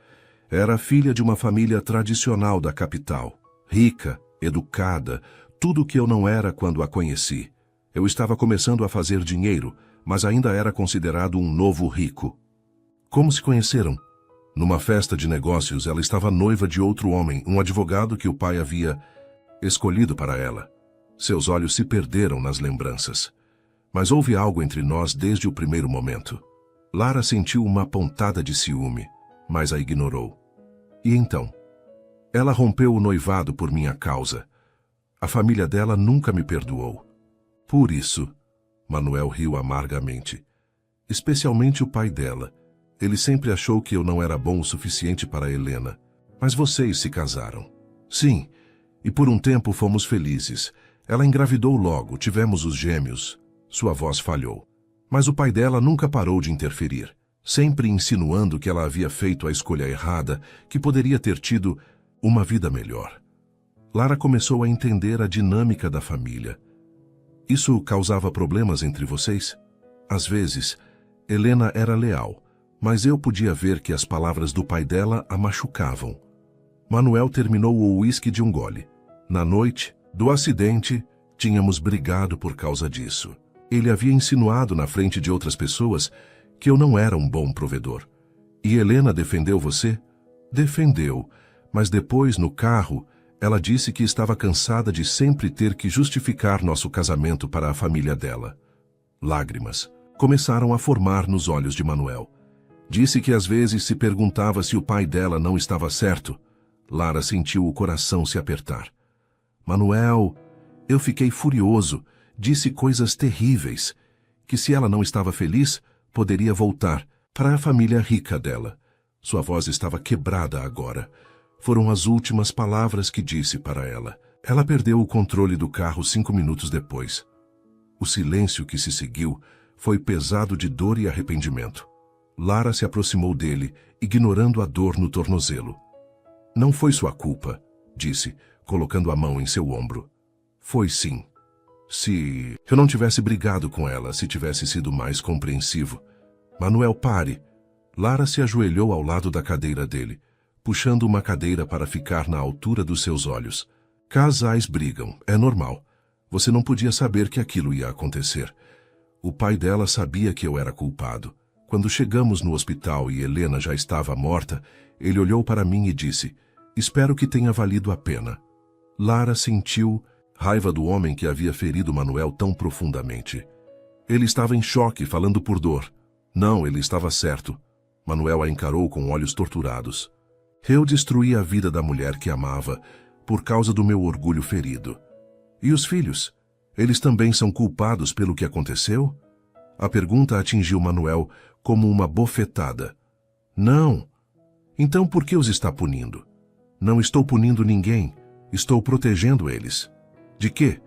Era filha de uma família tradicional da capital. Rica, educada, tudo o que eu não era quando a conheci. Eu estava começando a fazer dinheiro, mas ainda era considerado um novo rico. "Como se conheceram?" "Numa festa de negócios, ela estava noiva de outro homem, um advogado que o pai havia escolhido para ela." Seus olhos se perderam nas lembranças. "Mas houve algo entre nós desde o primeiro momento." Lara sentiu uma pontada de ciúme, mas a ignorou. "E então?" "Ela rompeu o noivado por minha causa. A família dela nunca me perdoou." "Por isso?" Manuel riu amargamente. "Especialmente o pai dela. Ele sempre achou que eu não era bom o suficiente para Helena. Mas vocês se casaram." "Sim, e por um tempo fomos felizes. Ela engravidou logo, tivemos os gêmeos." Sua voz falhou. Mas o pai dela nunca parou de interferir, sempre insinuando que ela havia feito a escolha errada, que poderia ter tido uma vida melhor. Lara começou a entender a dinâmica da família. "Isso causava problemas entre vocês?" "Às vezes, Helena era leal, mas eu podia ver que as palavras do pai dela a machucavam." Manuel terminou o uísque de um gole. "Na noite do acidente, tínhamos brigado por causa disso. Ele havia insinuado na frente de outras pessoas que eu não era um bom provedor." "E Helena defendeu você?" "Defendeu, mas depois, no carro, ela disse que estava cansada de sempre ter que justificar nosso casamento para a família dela." Lágrimas começaram a formar nos olhos de Manuel. Disse que às vezes se perguntava se o pai dela não estava certo. Lara sentiu o coração se apertar. "Manuel, eu fiquei furioso. Disse coisas terríveis. Que se ela não estava feliz, poderia voltar para a família rica dela." Sua voz estava quebrada agora. Foram as últimas palavras que disse para ela. Ela perdeu o controle do carro 5 minutos depois. O silêncio que se seguiu foi pesado de dor e arrependimento. Lara se aproximou dele, ignorando a dor no tornozelo. "Não foi sua culpa", disse, colocando a mão em seu ombro. "Foi sim. Se eu não tivesse brigado com ela, se tivesse sido mais compreensivo." "Manuel, pare." Lara se ajoelhou ao lado da cadeira dele, puxando uma cadeira para ficar na altura dos seus olhos. "Casais brigam, é normal. Você não podia saber que aquilo ia acontecer. O pai dela sabia que eu era culpado. Quando chegamos no hospital e Helena já estava morta, ele olhou para mim e disse, espero que tenha valido a pena." Lara sentiu raiva do homem que havia ferido Manuel tão profundamente. Ele estava em choque, falando por dor. Não, ele estava certo. Manuel a encarou com olhos torturados. Eu destruí a vida da mulher que amava, por causa do meu orgulho ferido. E os filhos? Eles também são culpados pelo que aconteceu? A pergunta atingiu Manuel como uma bofetada. Não. Então por que os está punindo? Não estou punindo ninguém. Estou protegendo eles. De quê?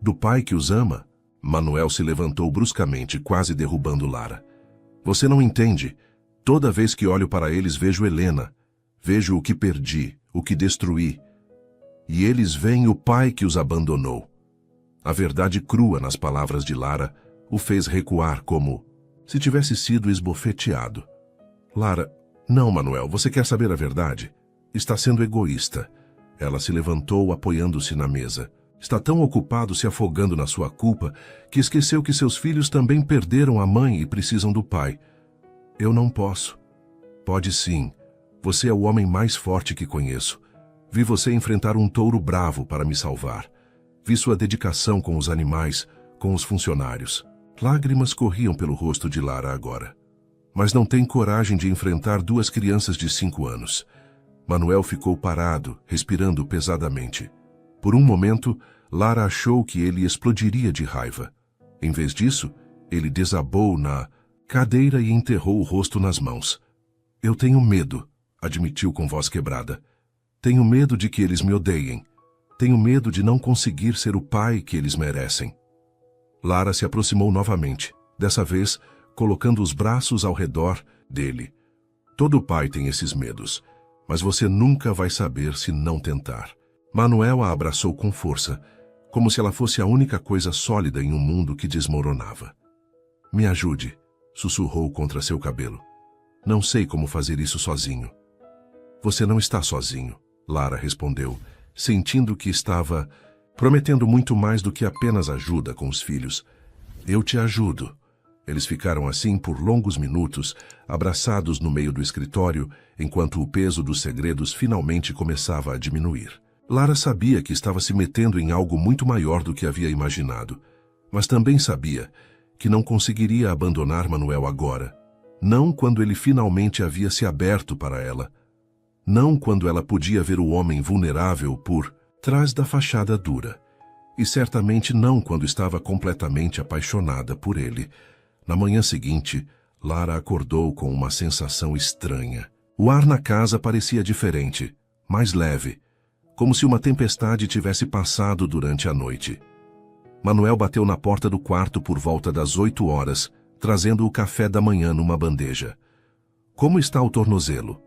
Do pai que os ama? Manuel se levantou bruscamente, quase derrubando Lara. Você não entende. Toda vez que olho para eles vejo Helena. Vejo o que perdi, o que destruí. E eles veem o pai que os abandonou. A verdade crua nas palavras de Lara o fez recuar como se tivesse sido esbofeteado. Lara, não, Manuel, você quer saber a verdade? Está sendo egoísta. Ela se levantou, apoiando-se na mesa. Está tão ocupado se afogando na sua culpa que esqueceu que seus filhos também perderam a mãe e precisam do pai. Eu não posso. Pode sim. Você é o homem mais forte que conheço. Vi você enfrentar um touro bravo para me salvar. Vi sua dedicação com os animais, com os funcionários. Lágrimas corriam pelo rosto de Lara agora. Mas não tem coragem de enfrentar 2 crianças de 5 anos. Manuel ficou parado, respirando pesadamente. Por um momento, Lara achou que ele explodiria de raiva. Em vez disso, ele desabou na cadeira e enterrou o rosto nas mãos. Eu tenho medo, admitiu com voz quebrada. Tenho medo de que eles me odeiem. Tenho medo de não conseguir ser o pai que eles merecem. Lara se aproximou novamente, dessa vez colocando os braços ao redor dele. Todo pai tem esses medos, mas você nunca vai saber se não tentar. Manuel a abraçou com força, como se ela fosse a única coisa sólida em um mundo que desmoronava. Me ajude, sussurrou contra seu cabelo. Não sei como fazer isso sozinho. Você não está sozinho, Lara respondeu, sentindo que estava prometendo muito mais do que apenas ajuda com os filhos. Eu te ajudo. Eles ficaram assim por longos minutos, abraçados no meio do escritório, enquanto o peso dos segredos finalmente começava a diminuir. Lara sabia que estava se metendo em algo muito maior do que havia imaginado, mas também sabia que não conseguiria abandonar Manuel agora. Não quando ele finalmente havia se aberto para ela. Não quando ela podia ver o homem vulnerável por trás da fachada dura. E certamente não quando estava completamente apaixonada por ele. Na manhã seguinte, Lara acordou com uma sensação estranha. O ar na casa parecia diferente, mais leve, como se uma tempestade tivesse passado durante a noite. Manuel bateu na porta do quarto por volta das 8 horas, trazendo o café da manhã numa bandeja. Como está o tornozelo?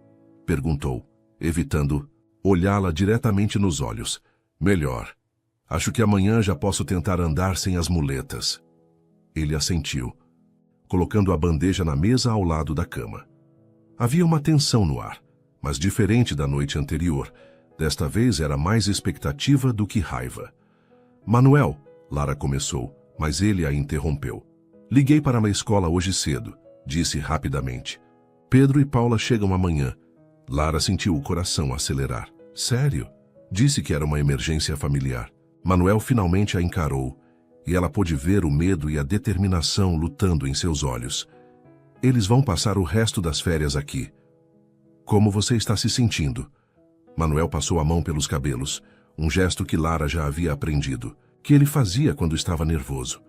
Perguntou, evitando olhá-la diretamente nos olhos. Melhor. Acho que amanhã já posso tentar andar sem as muletas. Ele assentiu, colocando a bandeja na mesa ao lado da cama. Havia uma tensão no ar, mas diferente da noite anterior. Desta vez era mais expectativa do que raiva. Manuel, Lara começou, mas ele a interrompeu. Liguei para a escola hoje cedo, disse rapidamente. Pedro e Paula chegam amanhã. Lara sentiu o coração acelerar. Sério? Disse que era uma emergência familiar. Manuel finalmente a encarou, e ela pôde ver o medo e a determinação lutando em seus olhos. Eles vão passar o resto das férias aqui. Como você está se sentindo? Manuel passou a mão pelos cabelos, um gesto que Lara já havia aprendido, que ele fazia quando estava nervoso.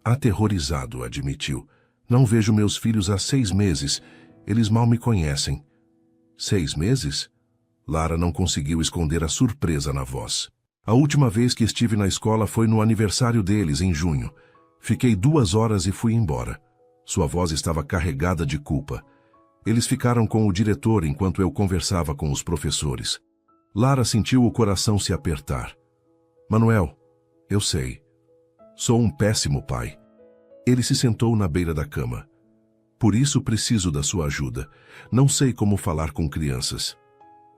Aterrorizado, admitiu. Não vejo meus filhos há 6 meses. Eles mal me conhecem. 6 meses? Lara não conseguiu esconder a surpresa na voz. A última vez que estive na escola foi no aniversário deles, em junho. Fiquei 2 horas e fui embora. Sua voz estava carregada de culpa. Eles ficaram com o diretor enquanto eu conversava com os professores. Lara sentiu o coração se apertar. Manuel, eu sei. Sou um péssimo pai. Ele se sentou na beira da cama. Por isso preciso da sua ajuda. Não sei como falar com crianças.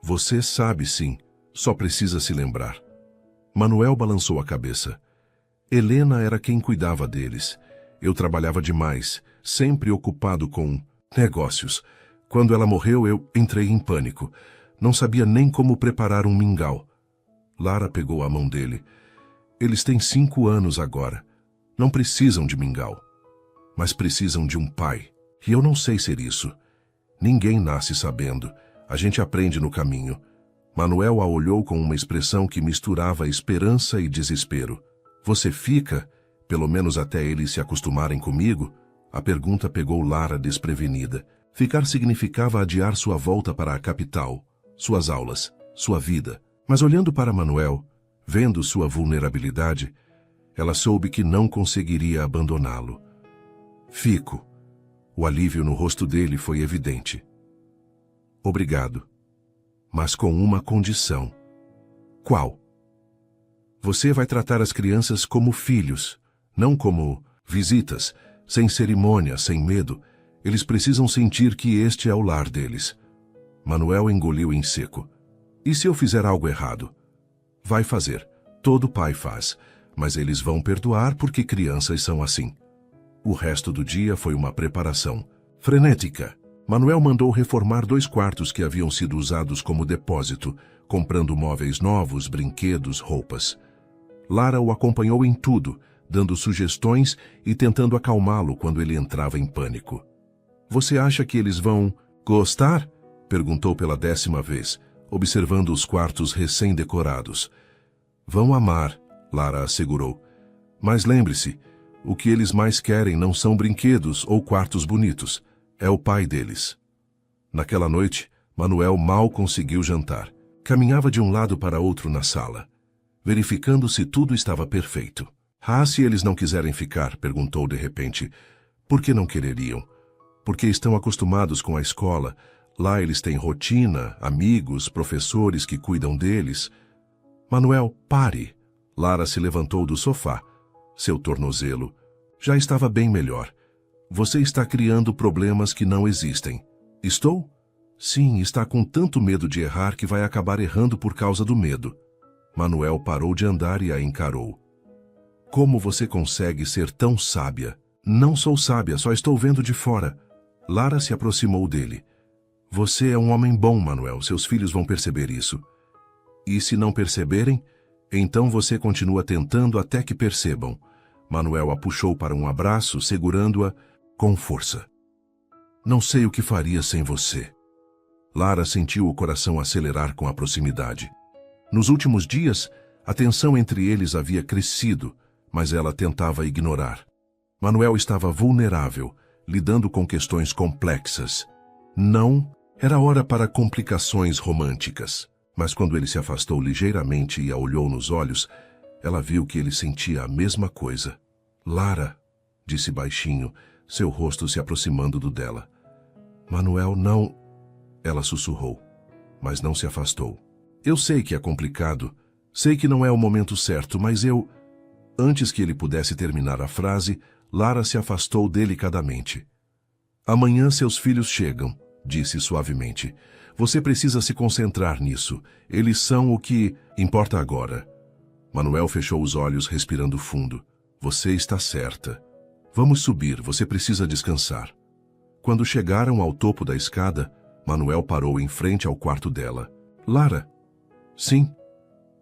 Você sabe sim, só precisa se lembrar. Manuel balançou a cabeça. Helena era quem cuidava deles. Eu trabalhava demais, sempre ocupado com negócios. Quando ela morreu, eu entrei em pânico. Não sabia nem como preparar um mingau. Lara pegou a mão dele. Eles têm 5 anos agora. Não precisam de mingau. Mas precisam de um pai. E eu não sei ser isso. Ninguém nasce sabendo. A gente aprende no caminho. Manuel a olhou com uma expressão que misturava esperança e desespero. Você fica, pelo menos até eles se acostumarem comigo? A pergunta pegou Lara desprevenida. Ficar significava adiar sua volta para a capital, suas aulas, sua vida. Mas olhando para Manuel, vendo sua vulnerabilidade, Ela soube que não conseguiria abandoná-lo. Fico. O alívio no rosto dele foi evidente. Obrigado. Mas com uma condição. Qual? Você vai tratar as crianças como filhos, não como visitas, sem cerimônia, sem medo. Eles precisam sentir que este é o lar deles. Manuel engoliu em seco. E se eu fizer algo errado? Vai fazer. Todo pai faz. Mas eles vão perdoar porque crianças são assim. O resto do dia foi uma preparação frenética. Manuel mandou reformar 2 quartos que haviam sido usados como depósito, comprando móveis novos, brinquedos, roupas. Lara o acompanhou em tudo, dando sugestões e tentando acalmá-lo quando ele entrava em pânico. Você acha que eles vão gostar? Perguntou pela 10ª vez, observando os quartos recém-decorados. Vão amar, Lara assegurou. Mas lembre-se, o que eles mais querem não são brinquedos ou quartos bonitos. É o pai deles. Naquela noite, Manuel mal conseguiu jantar. Caminhava de um lado para outro na sala, verificando se tudo estava perfeito. Se eles não quiserem ficar, perguntou de repente. Por que não quereriam? Porque estão acostumados com a escola. Lá eles têm rotina, amigos, professores que cuidam deles. Manuel, pare. Lara se levantou do sofá. Seu tornozelo já estava bem melhor. Você está criando problemas que não existem. Estou? Sim, está com tanto medo de errar que vai acabar errando por causa do medo. Manuel parou de andar e a encarou. Como você consegue ser tão sábia? Não sou sábia, só estou vendo de fora. Lara se aproximou dele. Você é um homem bom, Manuel. Seus filhos vão perceber isso. E se não perceberem, então você continua tentando até que percebam. Manuel a puxou para um abraço, segurando-a com força. Não sei o que faria sem você. Lara sentiu o coração acelerar com a proximidade. Nos últimos dias, a tensão entre eles havia crescido, mas ela tentava ignorar. Manuel estava vulnerável, lidando com questões complexas. Não era hora para complicações românticas, mas quando ele se afastou ligeiramente e a olhou nos olhos, ela viu que ele sentia a mesma coisa. Lara, disse baixinho, seu rosto se aproximando do dela. Manuel, não... Ela sussurrou, mas não se afastou. Eu sei que é complicado, sei que não é o momento certo, mas eu... Antes que ele pudesse terminar a frase, Lara se afastou delicadamente. Amanhã seus filhos chegam, disse suavemente. Você precisa se concentrar nisso. Eles são o que importa agora. Manuel fechou os olhos, respirando fundo. Você está certa. Vamos subir, você precisa descansar. Quando chegaram ao topo da escada, Manuel parou em frente ao quarto dela. Lara? Sim.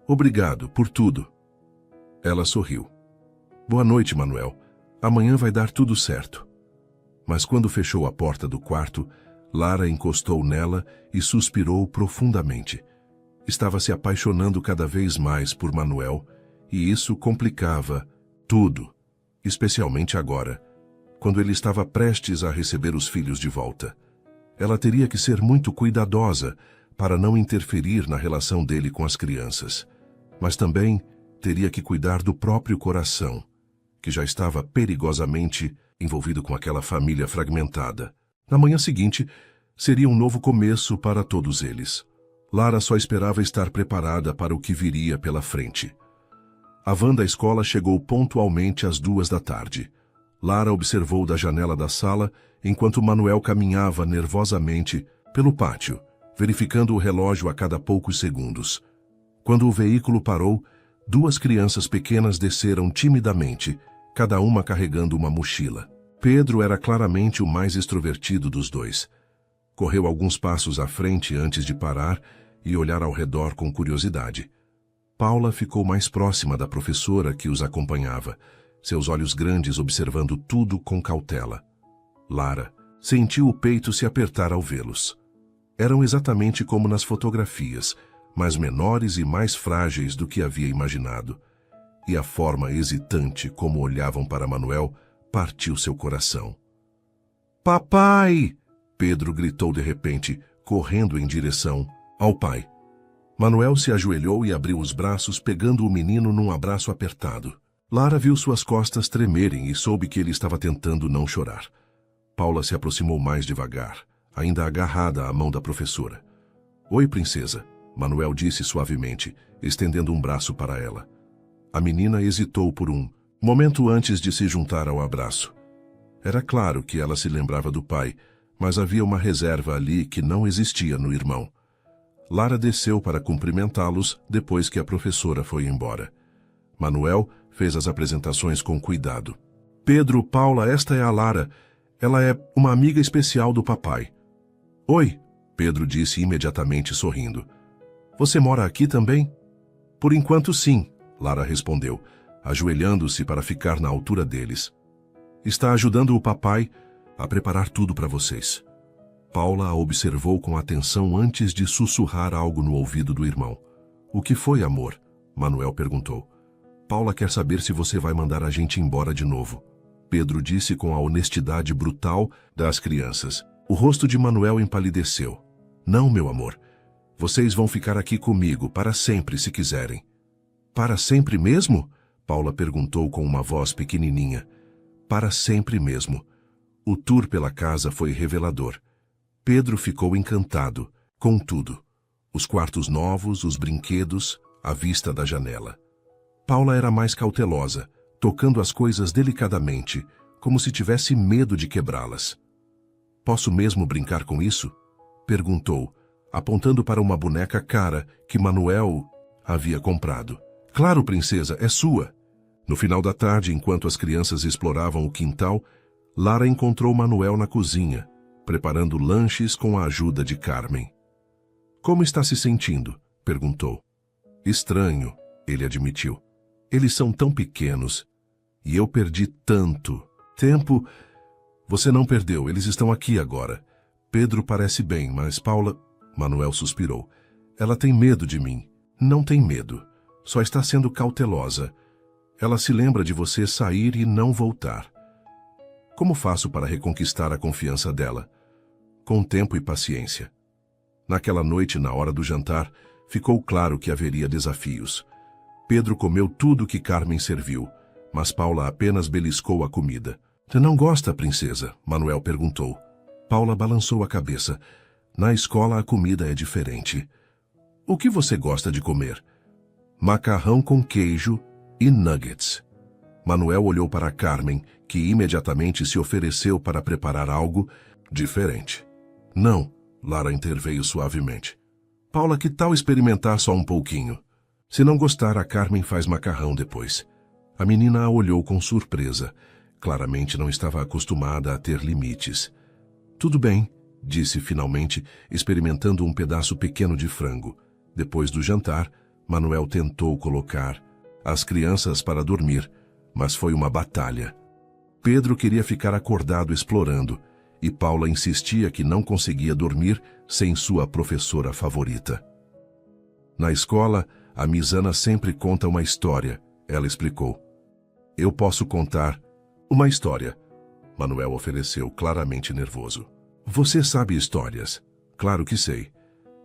Obrigado por tudo. Ela sorriu. Boa noite, Manuel. Amanhã vai dar tudo certo. Mas quando fechou a porta do quarto, Lara encostou nela e suspirou profundamente. Estava se apaixonando cada vez mais por Manuel, e isso complicava tudo, especialmente agora, quando ele estava prestes a receber os filhos de volta. Ela teria que ser muito cuidadosa para não interferir na relação dele com as crianças, mas também teria que cuidar do próprio coração, que já estava perigosamente envolvido com aquela família fragmentada. Na manhã seguinte, seria um novo começo para todos eles. Lara só esperava estar preparada para o que viria pela frente. A van da escola chegou pontualmente às 14h. Lara observou da janela da sala enquanto Manuel caminhava nervosamente pelo pátio, verificando o relógio a cada poucos segundos. Quando o veículo parou, 2 crianças pequenas desceram timidamente, cada uma carregando uma mochila. Pedro era claramente o mais extrovertido dos dois. Correu alguns passos à frente antes de parar e olhar ao redor com curiosidade. Paula ficou mais próxima da professora que os acompanhava, seus olhos grandes observando tudo com cautela. Lara sentiu o peito se apertar ao vê-los. Eram exatamente como nas fotografias, mas menores e mais frágeis do que havia imaginado. E a forma hesitante como olhavam para Manuel partiu seu coração. Papai! Pedro gritou de repente, correndo em direção ao pai. Manuel se ajoelhou e abriu os braços, pegando o menino num abraço apertado. Lara viu suas costas tremerem e soube que ele estava tentando não chorar. Paula se aproximou mais devagar, ainda agarrada à mão da professora. Oi, princesa, Manuel disse suavemente, estendendo um braço para ela. A menina hesitou por um momento antes de se juntar ao abraço. Era claro que ela se lembrava do pai, mas havia uma reserva ali que não existia no irmão. Lara desceu para cumprimentá-los depois que a professora foi embora. Manuel fez as apresentações com cuidado. Pedro, Paula, esta é a Lara. Ela é uma amiga especial do papai. Oi, Pedro disse imediatamente sorrindo. Você mora aqui também? Por enquanto sim, Lara respondeu, ajoelhando-se para ficar na altura deles. Está ajudando o papai a preparar tudo para vocês. Paula a observou com atenção antes de sussurrar algo no ouvido do irmão. O que foi, amor? Manuel perguntou. Paula quer saber se você vai mandar a gente embora de novo. Pedro disse com a honestidade brutal das crianças. O rosto de Manuel empalideceu. Não, meu amor. Vocês vão ficar aqui comigo para sempre se quiserem. Para sempre mesmo? Paula perguntou com uma voz pequenininha. Para sempre mesmo. O tour pela casa foi revelador. Pedro ficou encantado, com tudo. Os quartos novos, os brinquedos, a vista da janela. Paula era mais cautelosa, tocando as coisas delicadamente, como se tivesse medo de quebrá-las. Posso mesmo brincar com isso? Perguntou, apontando para uma boneca cara que Manuel havia comprado. Claro, princesa, é sua. No final da tarde, enquanto as crianças exploravam o quintal, Lara encontrou Manuel na cozinha, preparando lanches com a ajuda de Carmen. Como está se sentindo? Perguntou. Estranho, ele admitiu. Eles são tão pequenos. E eu perdi tanto tempo. Você não perdeu, eles estão aqui agora. Pedro parece bem, mas Paula... Manuel suspirou. Ela tem medo de mim. Não tem medo. Só está sendo cautelosa. Ela se lembra de você sair e não voltar. Como faço para reconquistar a confiança dela? Com tempo e paciência. Naquela noite, na hora do jantar, ficou claro que haveria desafios. Pedro comeu tudo que Carmen serviu, mas Paula apenas beliscou a comida. Você não gosta, princesa? Manuel perguntou. Paula balançou a cabeça. Na escola a comida é diferente. O que você gosta de comer? Macarrão com queijo e nuggets. Manuel olhou para Carmen, que imediatamente se ofereceu para preparar algo diferente. Não, Lara interveio suavemente. Paula, que tal experimentar só um pouquinho? Se não gostar, a Carmen faz macarrão depois. A menina a olhou com surpresa. Claramente não estava acostumada a ter limites. Tudo bem, disse finalmente, experimentando um pedaço pequeno de frango. Depois do jantar, Manuel tentou colocar as crianças para dormir, mas foi uma batalha. Pedro queria ficar acordado explorando, e Paula insistia que não conseguia dormir sem sua professora favorita. Na escola, a Miss Ana sempre conta uma história, ela explicou. Eu posso contar uma história, Manuel ofereceu, claramente nervoso. Você sabe histórias? Claro que sei.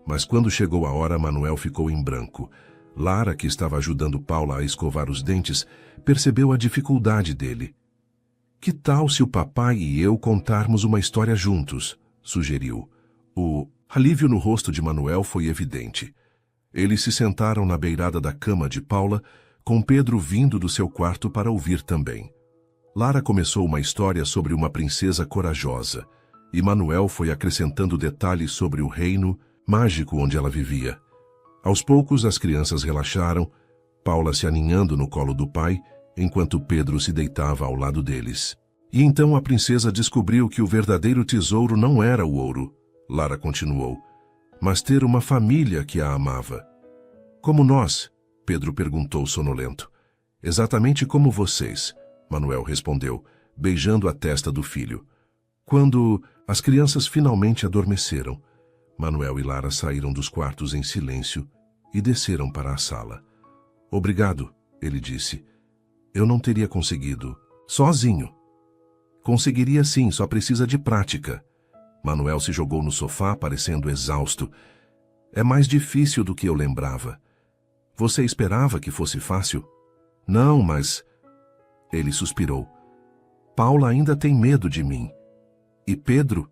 Mas quando chegou a hora, Manuel ficou em branco. Lara, que estava ajudando Paula a escovar os dentes, percebeu a dificuldade dele. Que tal se o papai e eu contarmos uma história juntos? Sugeriu. O alívio no rosto de Manuel foi evidente. Eles se sentaram na beirada da cama de Paula, com Pedro vindo do seu quarto para ouvir também. Lara começou uma história sobre uma princesa corajosa, e Manuel foi acrescentando detalhes sobre o reino mágico onde ela vivia. Aos poucos, as crianças relaxaram, Paula se aninhando no colo do pai, enquanto Pedro se deitava ao lado deles. E então a princesa descobriu que o verdadeiro tesouro não era o ouro, Lara continuou, mas ter uma família que a amava. Como nós? Pedro perguntou sonolento. Exatamente como vocês, Manuel respondeu, beijando a testa do filho. Quando as crianças finalmente adormeceram, Manuel e Lara saíram dos quartos em silêncio e desceram para a sala. Obrigado, ele disse. Eu não teria conseguido, sozinho. Conseguiria sim, só precisa de prática. Manuel se jogou no sofá, parecendo exausto. É mais difícil do que eu lembrava. Você esperava que fosse fácil? Não, mas Ele suspirou. Paula ainda tem medo de mim. E Pedro,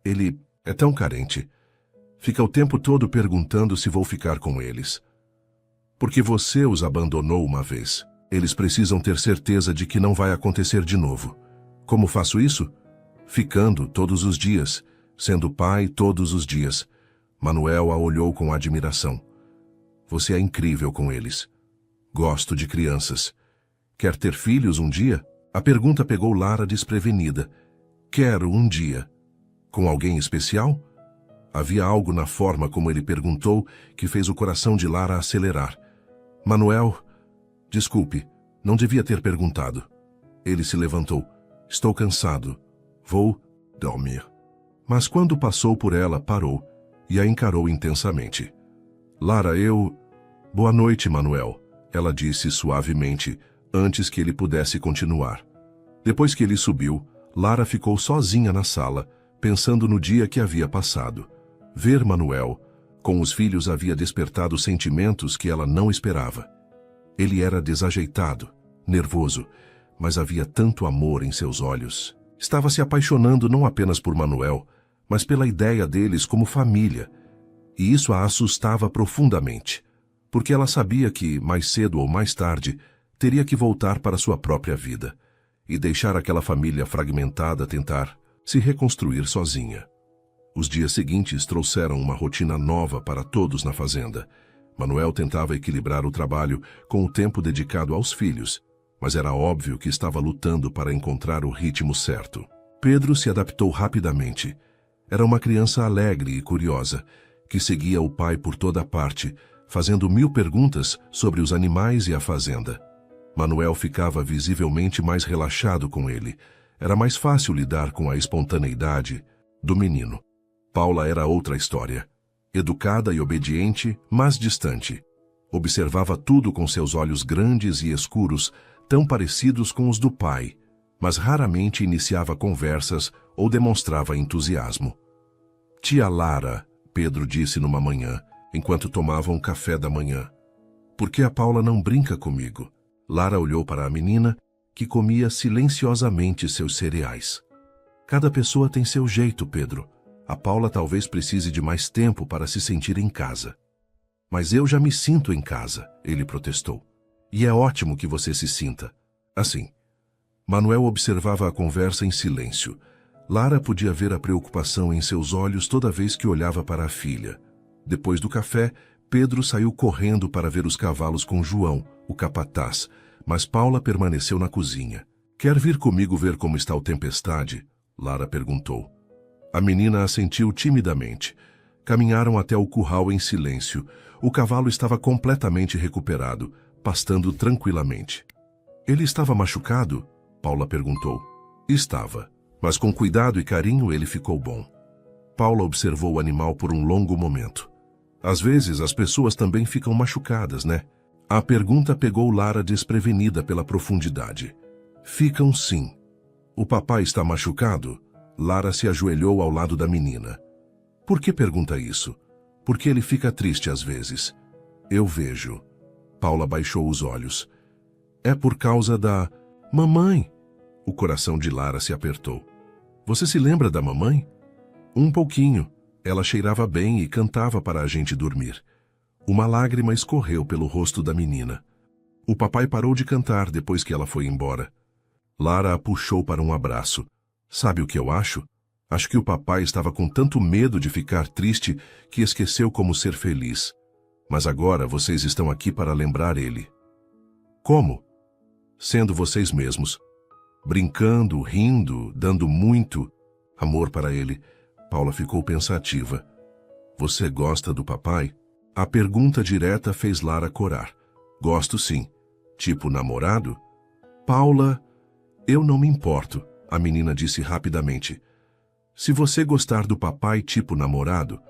ele é tão carente. Fica o tempo todo perguntando se vou ficar com eles. Porque você os abandonou uma vez. Eles precisam ter certeza de que não vai acontecer de novo. Como faço isso? Ficando todos os dias, sendo pai todos os dias. Manuel a olhou com admiração. Você é incrível com eles. Gosto de crianças. Quer ter filhos um dia? A pergunta pegou Lara desprevenida. Quero um dia. Com alguém especial? Havia algo na forma como ele perguntou que fez o coração de Lara acelerar. Manuel, desculpe, não devia ter perguntado. Ele se levantou. Estou cansado. Vou dormir. Mas quando passou por ela, parou e a encarou intensamente. Lara, Boa noite, Manuel, ela disse suavemente, antes que ele pudesse continuar. Depois que ele subiu, Lara ficou sozinha na sala, pensando no dia que havia passado. Ver Manuel, com os filhos, havia despertado sentimentos que ela não esperava. Ele era desajeitado, nervoso, mas havia tanto amor em seus olhos. Estava se apaixonando não apenas por Manuel, mas pela ideia deles como família. E isso a assustava profundamente, porque ela sabia que, mais cedo ou mais tarde, teria que voltar para sua própria vida e deixar aquela família fragmentada tentar se reconstruir sozinha. Os dias seguintes trouxeram uma rotina nova para todos na fazenda. Manuel tentava equilibrar o trabalho com o tempo dedicado aos filhos, mas era óbvio que estava lutando para encontrar o ritmo certo. Pedro se adaptou rapidamente. Era uma criança alegre e curiosa, que seguia o pai por toda parte, fazendo 1000 perguntas sobre os animais e a fazenda. Manuel ficava visivelmente mais relaxado com ele. Era mais fácil lidar com a espontaneidade do menino. Paula era outra história. Educada e obediente, mas distante. Observava tudo com seus olhos grandes e escuros, tão parecidos com os do pai, mas raramente iniciava conversas ou demonstrava entusiasmo. Tia Lara, Pedro disse numa manhã, enquanto tomavam café da manhã. Por que a Paula não brinca comigo? Lara olhou para a menina, que comia silenciosamente seus cereais. Cada pessoa tem seu jeito, Pedro. A Paula talvez precise de mais tempo para se sentir em casa. Mas eu já me sinto em casa, ele protestou. E é ótimo que você se sinta assim. Manuel observava a conversa em silêncio. Lara podia ver a preocupação em seus olhos toda vez que olhava para a filha. Depois do café, Pedro saiu correndo para ver os cavalos com João, o capataz, mas Paula permaneceu na cozinha. Quer vir comigo ver como está o Tempestade? Lara perguntou. A menina assentiu timidamente. Caminharam até o curral em silêncio. O cavalo estava completamente recuperado, pastando tranquilamente. Ele estava machucado? Paula perguntou. Estava, mas com cuidado e carinho ele ficou bom. Paula observou o animal por um longo momento. Às vezes as pessoas também ficam machucadas, né? A pergunta pegou Lara desprevenida pela profundidade. Ficam sim. O papai está machucado? Lara se ajoelhou ao lado da menina. Por que pergunta isso? Porque ele fica triste às vezes. Eu vejo. Paula baixou os olhos. É por causa da... Mamãe! O coração de Lara se apertou. Você se lembra da mamãe? Um pouquinho. Ela cheirava bem e cantava para a gente dormir. Uma lágrima escorreu pelo rosto da menina. O papai parou de cantar depois que ela foi embora. Lara a puxou para um abraço. Sabe o que eu acho? Acho que o papai estava com tanto medo de ficar triste que esqueceu como ser feliz. Mas agora vocês estão aqui para lembrar ele. Como? Sendo vocês mesmos. Brincando, rindo, dando muito amor para ele. Paula ficou pensativa. Você gosta do papai? A pergunta direta fez Lara corar. Gosto sim. Tipo namorado? Paula, eu não me importo, a menina disse rapidamente. Se você gostar do papai tipo namorado,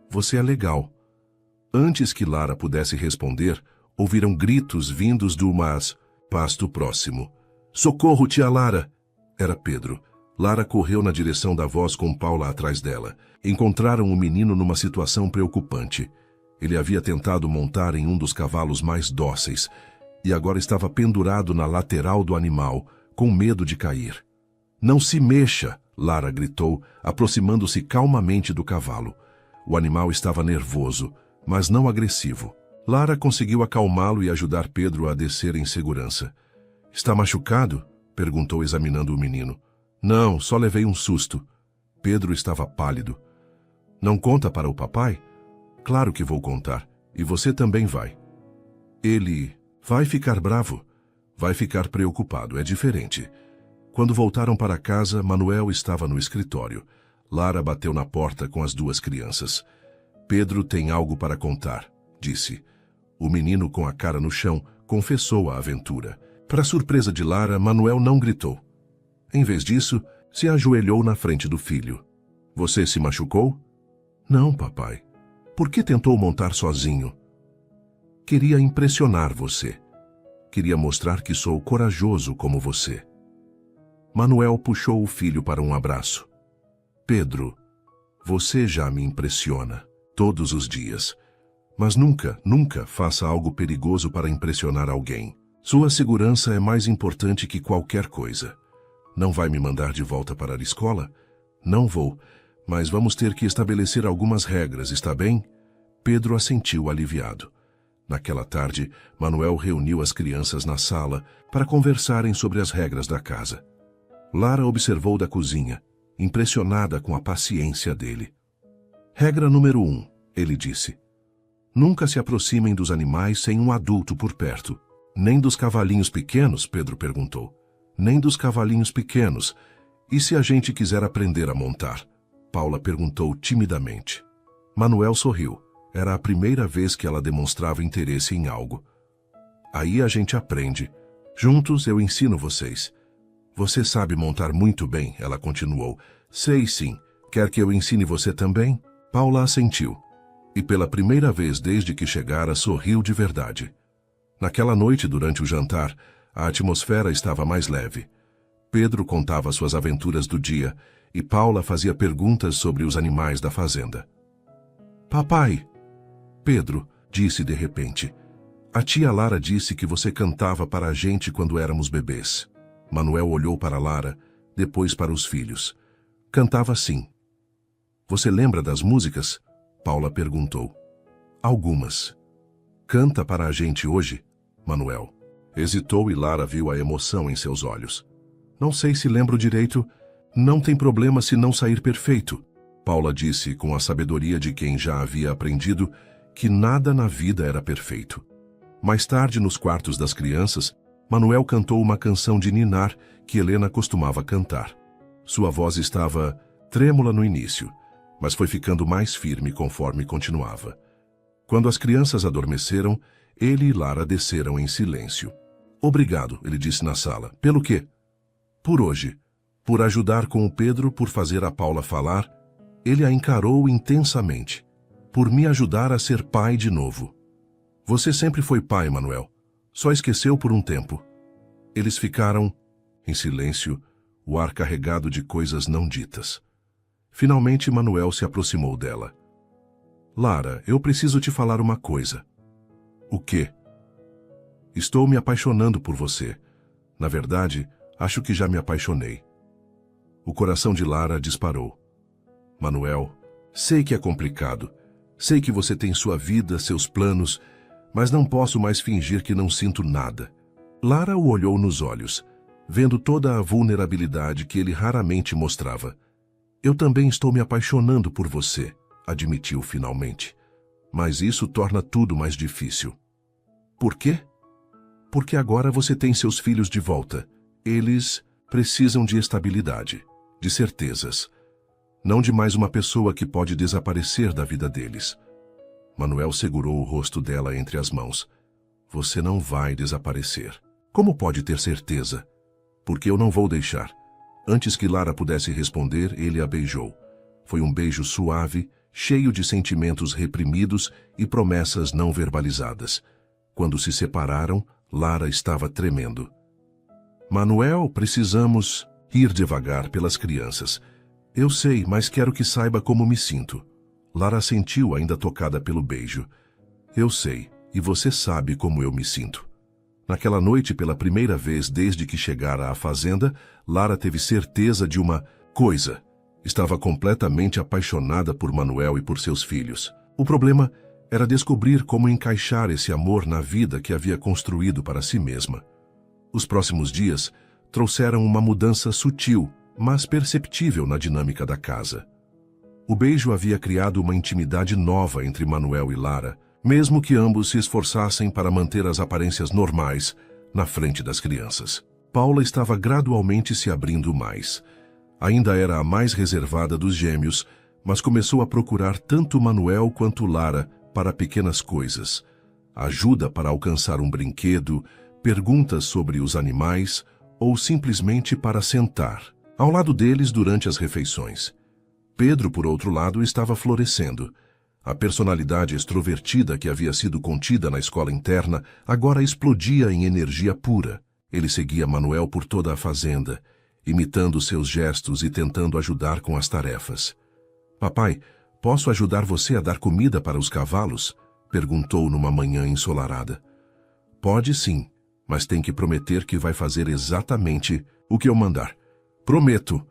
você é legal. Antes que Lara pudesse responder, ouviram gritos vindos do pasto próximo. Socorro, tia Lara! Era Pedro. Lara correu na direção da voz com Paula atrás dela. Encontraram o menino numa situação preocupante. Ele havia tentado montar em um dos cavalos mais dóceis e agora estava pendurado na lateral do animal, com medo de cair. Não se mexa, Lara gritou, aproximando-se calmamente do cavalo. O animal estava nervoso, mas não agressivo. Lara conseguiu acalmá-lo e ajudar Pedro a descer em segurança. Está machucado? Perguntou examinando o menino. Não, só levei um susto. Pedro estava pálido. Não conta para o papai? Claro que vou contar. E você também vai. Ele vai ficar bravo. Vai ficar preocupado, é diferente. Quando voltaram para casa, Manuel estava no escritório. Lara bateu na porta com as duas crianças. Pedro tem algo para contar, disse. O menino, com a cara no chão, confessou a aventura. Para surpresa de Lara, Manuel não gritou. Em vez disso, se ajoelhou na frente do filho. Você se machucou? Não, papai. Por que tentou montar sozinho? Queria impressionar você. Queria mostrar que sou corajoso como você. Manuel puxou o filho para um abraço. Pedro, você já me impressiona, todos os dias. Mas nunca, nunca faça algo perigoso para impressionar alguém. Sua segurança é mais importante que qualquer coisa. Não vai me mandar de volta para a escola? Não vou, mas vamos ter que estabelecer algumas regras, está bem? Pedro assentiu aliviado. Naquela tarde, Manuel reuniu as crianças na sala para conversarem sobre as regras da casa. Lara observou da cozinha, impressionada com a paciência dele. Regra número 1, ele disse. Nunca se aproximem dos animais sem um adulto por perto. Nem dos cavalinhos pequenos, Pedro perguntou. Nem dos cavalinhos pequenos. E se a gente quiser aprender a montar? Paula perguntou timidamente. Manuel sorriu. Era a primeira vez que ela demonstrava interesse em algo. Aí a gente aprende. Juntos eu ensino vocês. Você sabe montar muito bem, ela continuou. Sei sim. Quer que eu ensine você também? Paula assentiu. E pela primeira vez desde que chegara, sorriu de verdade. Naquela noite, durante o jantar, a atmosfera estava mais leve. Pedro contava suas aventuras do dia e Paula fazia perguntas sobre os animais da fazenda. Papai, Pedro disse de repente, a tia Lara disse que você cantava para a gente quando éramos bebês. Manuel olhou para Lara, depois para os filhos. Cantava sim. Você lembra das músicas? Paula perguntou. Algumas. Canta para a gente hoje, Manuel. Hesitou e Lara viu a emoção em seus olhos. Não sei se lembro direito. Não tem problema se não sair perfeito. Paula disse com a sabedoria de quem já havia aprendido que nada na vida era perfeito. Mais tarde, nos quartos das crianças, Manuel cantou uma canção de ninar que Helena costumava cantar. Sua voz estava trêmula no início, mas foi ficando mais firme conforme continuava. Quando as crianças adormeceram, ele e Lara desceram em silêncio. Obrigado, ele disse na sala. Pelo quê? Por hoje. Por ajudar com o Pedro, por fazer a Paula falar. Ele a encarou intensamente. Por me ajudar a ser pai de novo. Você sempre foi pai, Manuel. Só esqueceu por um tempo. Eles ficaram, em silêncio, o ar carregado de coisas não ditas. Finalmente, Manuel se aproximou dela. Lara, eu preciso te falar uma coisa. O quê? Estou me apaixonando por você. Na verdade, acho que já me apaixonei. O coração de Lara disparou. Manuel, sei que é complicado. Sei que você tem sua vida, seus planos, mas não posso mais fingir que não sinto nada. Lara o olhou nos olhos, vendo toda a vulnerabilidade que ele raramente mostrava. Eu também estou me apaixonando por você, admitiu finalmente. Mas isso torna tudo mais difícil. Por quê? Porque agora você tem seus filhos de volta. Eles precisam de estabilidade, de certezas. Não de mais uma pessoa que pode desaparecer da vida deles. Manuel segurou o rosto dela entre as mãos. Você não vai desaparecer. Como pode ter certeza? Porque eu não vou deixar. Antes que Lara pudesse responder, ele a beijou. Foi um beijo suave, cheio de sentimentos reprimidos e promessas não verbalizadas. Quando se separaram, Lara estava tremendo. Manuel, precisamos ir devagar pelas crianças. Eu sei, mas quero que saiba como me sinto. Lara assentiu, ainda tocada pelo beijo. Eu sei, e você sabe como eu me sinto. Naquela noite, pela primeira vez desde que chegara à fazenda, Lara teve certeza de uma coisa. Estava completamente apaixonada por Manuel e por seus filhos. O problema era descobrir como encaixar esse amor na vida que havia construído para si mesma. Os próximos dias trouxeram uma mudança sutil, mas perceptível na dinâmica da casa. O beijo havia criado uma intimidade nova entre Manuel e Lara, mesmo que ambos se esforçassem para manter as aparências normais na frente das crianças. Paula estava gradualmente se abrindo mais. Ainda era a mais reservada dos gêmeos, mas começou a procurar tanto Manuel quanto Lara para pequenas coisas. Ajuda para alcançar um brinquedo, perguntas sobre os animais ou simplesmente para sentar ao lado deles durante as refeições. Pedro, por outro lado, estava florescendo. A personalidade extrovertida que havia sido contida na escola interna agora explodia em energia pura. Ele seguia Manuel por toda a fazenda, imitando seus gestos e tentando ajudar com as tarefas. "Papai, posso ajudar você a dar comida para os cavalos?" perguntou numa manhã ensolarada. "Pode sim, mas tem que prometer que vai fazer exatamente o que eu mandar." "Prometo."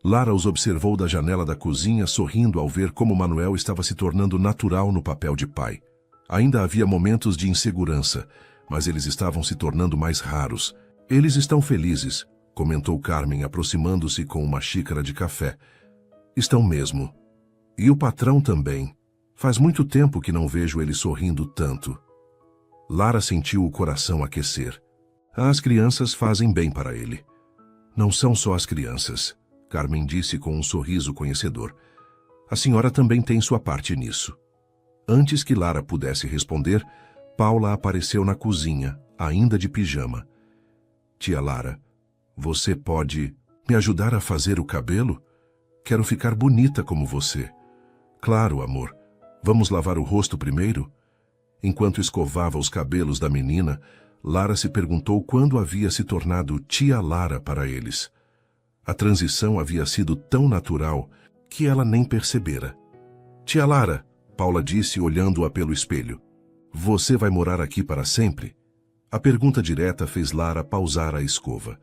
Lara os observou da janela da cozinha, sorrindo ao ver como Manuel estava se tornando natural no papel de pai. Ainda havia momentos de insegurança, mas eles estavam se tornando mais raros. "Eles estão felizes", comentou Carmen, aproximando-se com uma xícara de café. "Estão mesmo. E o patrão também. Faz muito tempo que não vejo ele sorrindo tanto." Lara sentiu o coração aquecer. As crianças fazem bem para ele. "Não são só as crianças", Carmen disse com um sorriso conhecedor. "A senhora também tem sua parte nisso." Antes que Lara pudesse responder, Paula apareceu na cozinha, ainda de pijama. "Tia Lara, você pode me ajudar a fazer o cabelo? Quero ficar bonita como você." "Claro, amor. Vamos lavar o rosto primeiro?" Enquanto escovava os cabelos da menina, Lara se perguntou quando havia se tornado tia Lara para eles. A transição havia sido tão natural que ela nem percebera. "Tia Lara", Paula disse olhando-a pelo espelho, "você vai morar aqui para sempre?" A pergunta direta fez Lara pausar a escova.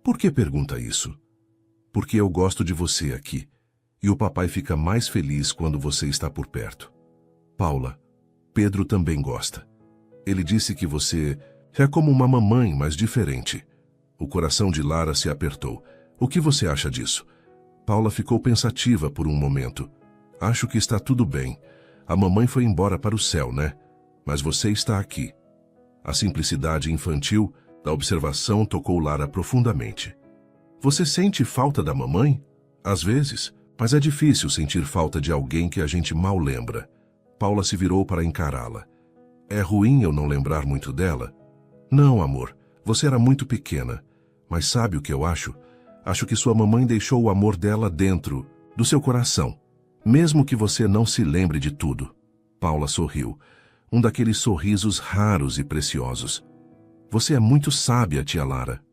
"Por que pergunta isso?" "Porque eu gosto de você aqui, e o papai fica mais feliz quando você está por perto." "Paula, Pedro também gosta. Ele disse que você é como uma mamãe, mas diferente." O coração de Lara se apertou. "O que você acha disso?" Paula ficou pensativa por um momento. "Acho que está tudo bem. A mamãe foi embora para o céu, né? Mas você está aqui." A simplicidade infantil da observação tocou Lara profundamente. "Você sente falta da mamãe?" "Às vezes, mas é difícil sentir falta de alguém que a gente mal lembra." Paula se virou para encará-la. "É ruim eu não lembrar muito dela?" "Não, amor. Você era muito pequena. Mas sabe o que eu acho? Acho que sua mamãe deixou o amor dela dentro do seu coração, mesmo que você não se lembre de tudo." Paula sorriu, um daqueles sorrisos raros e preciosos. "Você é muito sábia, tia Lara."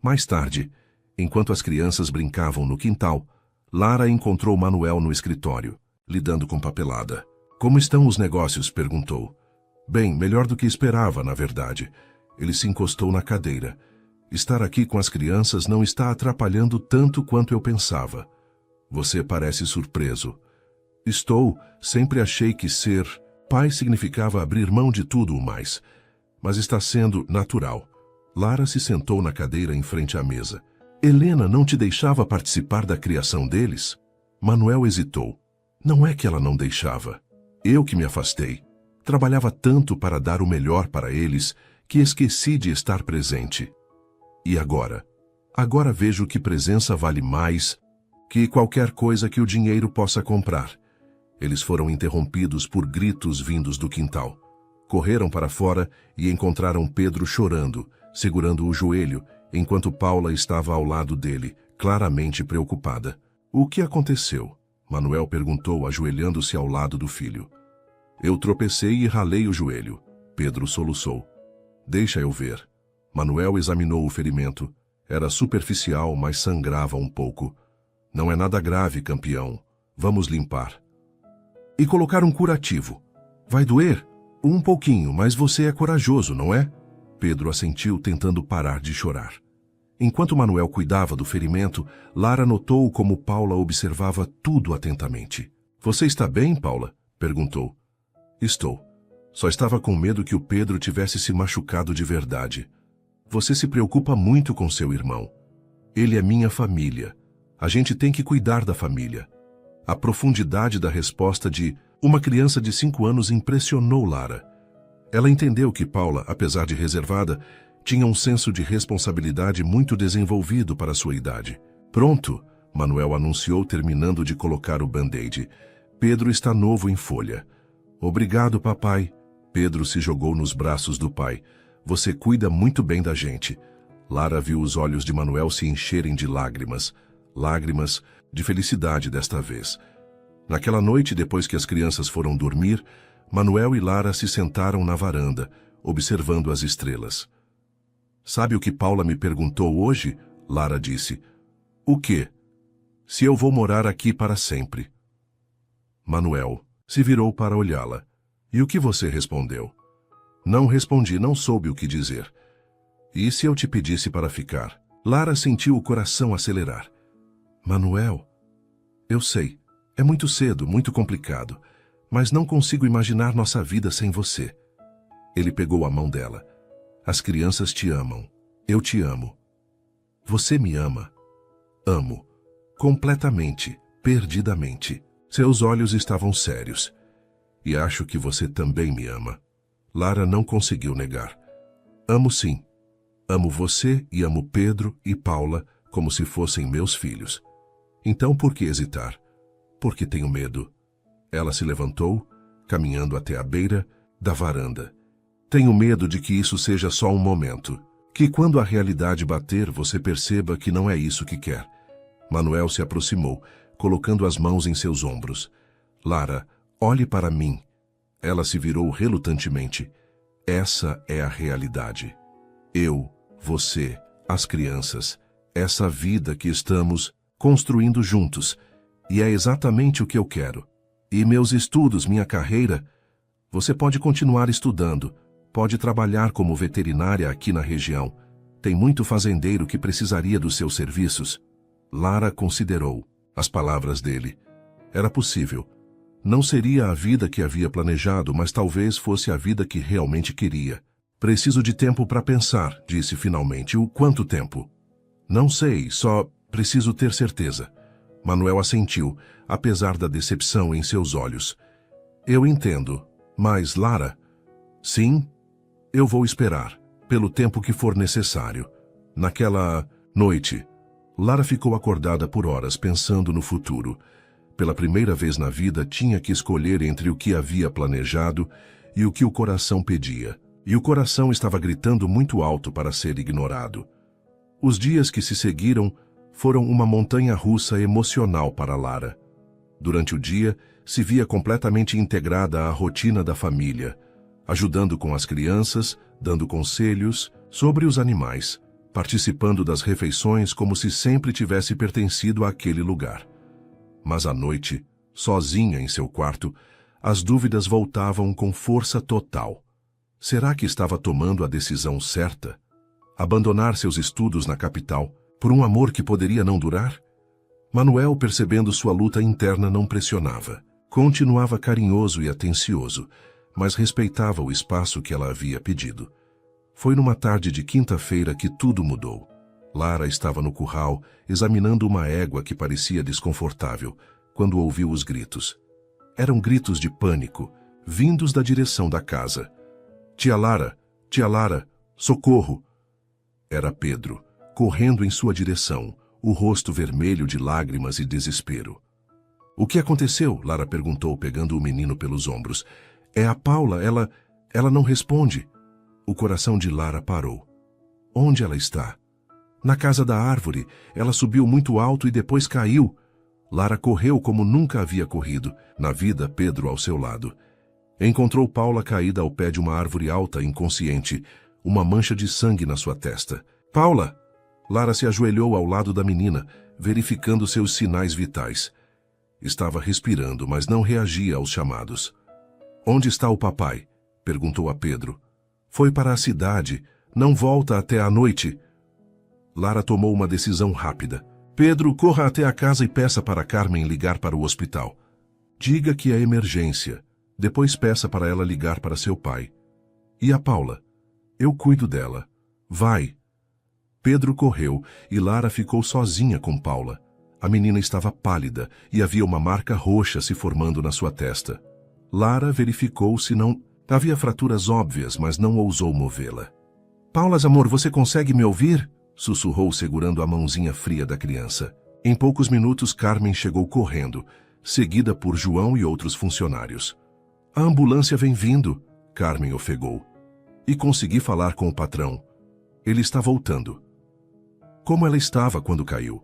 Mais tarde, enquanto as crianças brincavam no quintal, Lara encontrou Manuel no escritório, lidando com papelada. "Como estão os negócios?" perguntou. "Bem, melhor do que esperava, na verdade." Ele se encostou na cadeira. "Estar aqui com as crianças não está atrapalhando tanto quanto eu pensava." "Você parece surpreso." "Estou. Sempre achei que ser pai significava abrir mão de tudo o mais. Mas está sendo natural." Lara se sentou na cadeira em frente à mesa. "Helena não te deixava participar da criação deles?" Manuel hesitou. "Não é que ela não deixava. Eu que me afastei. Trabalhava tanto para dar o melhor para eles que esqueci de estar presente. E agora? Agora vejo que presença vale mais que qualquer coisa que o dinheiro possa comprar." Eles foram interrompidos por gritos vindos do quintal. Correram para fora e encontraram Pedro chorando, segurando o joelho, enquanto Paula estava ao lado dele, claramente preocupada. "O que aconteceu?" Manuel perguntou, ajoelhando-se ao lado do filho. "Eu tropecei e ralei o joelho." Pedro soluçou. "Deixa eu ver." Manuel examinou o ferimento. Era superficial, mas sangrava um pouco. "Não é nada grave, campeão. Vamos limpar." "E colocar um curativo. Vai doer?" "Um pouquinho, mas você é corajoso, não é?" Pedro assentiu, tentando parar de chorar. Enquanto Manuel cuidava do ferimento, Lara notou como Paula observava tudo atentamente. Você está bem, Paula? Perguntou. Estou. Só estava com medo que o Pedro tivesse se machucado de verdade. Você se preocupa muito com seu irmão. Ele é minha família. A gente tem que cuidar da família. A profundidade da resposta de uma criança de 5 anos impressionou Lara. Ela entendeu que Paula, apesar de reservada, tinha um senso de responsabilidade muito desenvolvido para sua idade. Pronto, Manuel anunciou, terminando de colocar o band-aid. Pedro está novo em folha. Obrigado, papai. Pedro se jogou nos braços do pai. Você cuida muito bem da gente. Lara viu os olhos de Manuel se encherem de lágrimas. Lágrimas de felicidade desta vez. Naquela noite, depois que as crianças foram dormir, Manuel e Lara se sentaram na varanda, observando as estrelas. Sabe o que Paula me perguntou hoje? Lara disse. O quê? Se eu vou morar aqui para sempre. Manuel se virou para olhá-la. E o que você respondeu? Não respondi, não soube o que dizer. E se eu te pedisse para ficar? Lara sentiu o coração acelerar. Manuel, eu sei, é muito cedo, muito complicado, mas não consigo imaginar nossa vida sem você. Ele pegou a mão dela. As crianças te amam. Eu te amo. Você me ama. Amo. Completamente, perdidamente. Seus olhos estavam sérios. E acho que você também me ama. Lara não conseguiu negar. Amo sim. Amo você e amo Pedro e Paula como se fossem meus filhos. Então por que hesitar? Porque tenho medo. Ela se levantou, caminhando até a beira da varanda. Tenho medo de que isso seja só um momento. Que quando a realidade bater, você perceba que não é isso que quer. Manuel se aproximou, colocando as mãos em seus ombros. Lara, olhe para mim. Ela se virou relutantemente. Essa é a realidade. Eu, você, as crianças, essa vida que estamos construindo juntos. E é exatamente o que eu quero. E meus estudos, minha carreira, você pode continuar estudando, pode trabalhar como veterinária aqui na região. Tem muito fazendeiro que precisaria dos seus serviços. Lara considerou as palavras dele. Era possível. Não seria a vida que havia planejado, mas talvez fosse a vida que realmente queria. Preciso de tempo para pensar, disse finalmente. O quanto tempo? Não sei, só preciso ter certeza. Manuel assentiu, apesar da decepção em seus olhos. Eu entendo, mas Lara... Sim, eu vou esperar, pelo tempo que for necessário. Naquela noite, Lara ficou acordada por horas pensando no futuro. Pela primeira vez na vida, tinha que escolher entre o que havia planejado e o que o coração pedia. E o coração estava gritando muito alto para ser ignorado. Os dias que se seguiram foram uma montanha-russa emocional para Lara. Durante o dia, se via completamente integrada à rotina da família, ajudando com as crianças, dando conselhos sobre os animais, participando das refeições como se sempre tivesse pertencido àquele lugar. Mas à noite, sozinha em seu quarto, as dúvidas voltavam com força total. Será que estava tomando a decisão certa? Abandonar seus estudos na capital por um amor que poderia não durar? Manuel, percebendo sua luta interna, não pressionava. Continuava carinhoso e atencioso, mas respeitava o espaço que ela havia pedido. Foi numa tarde de quinta-feira que tudo mudou. Lara estava no curral, examinando uma égua que parecia desconfortável, quando ouviu os gritos. Eram gritos de pânico, vindos da direção da casa. Tia Lara, socorro! Era Pedro, correndo em sua direção, o rosto vermelho de lágrimas e desespero. O que aconteceu? Lara perguntou, pegando o menino pelos ombros. É a Paula, ela não responde. O coração de Lara parou. Onde ela está? Na casa da árvore. Ela subiu muito alto e depois caiu. Lara correu como nunca havia corrido, na vida, Pedro ao seu lado. Encontrou Paula caída ao pé de uma árvore alta, inconsciente, uma mancha de sangue na sua testa. Paula! Lara se ajoelhou ao lado da menina, verificando seus sinais vitais. Estava respirando, mas não reagia aos chamados. Onde está o papai? Perguntou a Pedro. Foi para a cidade. Não volta até a noite. Lara tomou uma decisão rápida. Pedro, corra até a casa e peça para Carmen ligar para o hospital. Diga que é emergência. Depois peça para ela ligar para seu pai. E a Paula? Eu cuido dela. Vai. Pedro correu e Lara ficou sozinha com Paula. A menina estava pálida e havia uma marca roxa se formando na sua testa. Lara verificou se não... Havia fraturas óbvias, mas não ousou movê-la. Paulas, amor, você consegue me ouvir? Sussurrou segurando a mãozinha fria da criança. Em poucos minutos, Carmen chegou correndo, seguida por João e outros funcionários. A ambulância vem vindo, Carmen ofegou. E consegui falar com o patrão. Ele está voltando. Como ela estava quando caiu?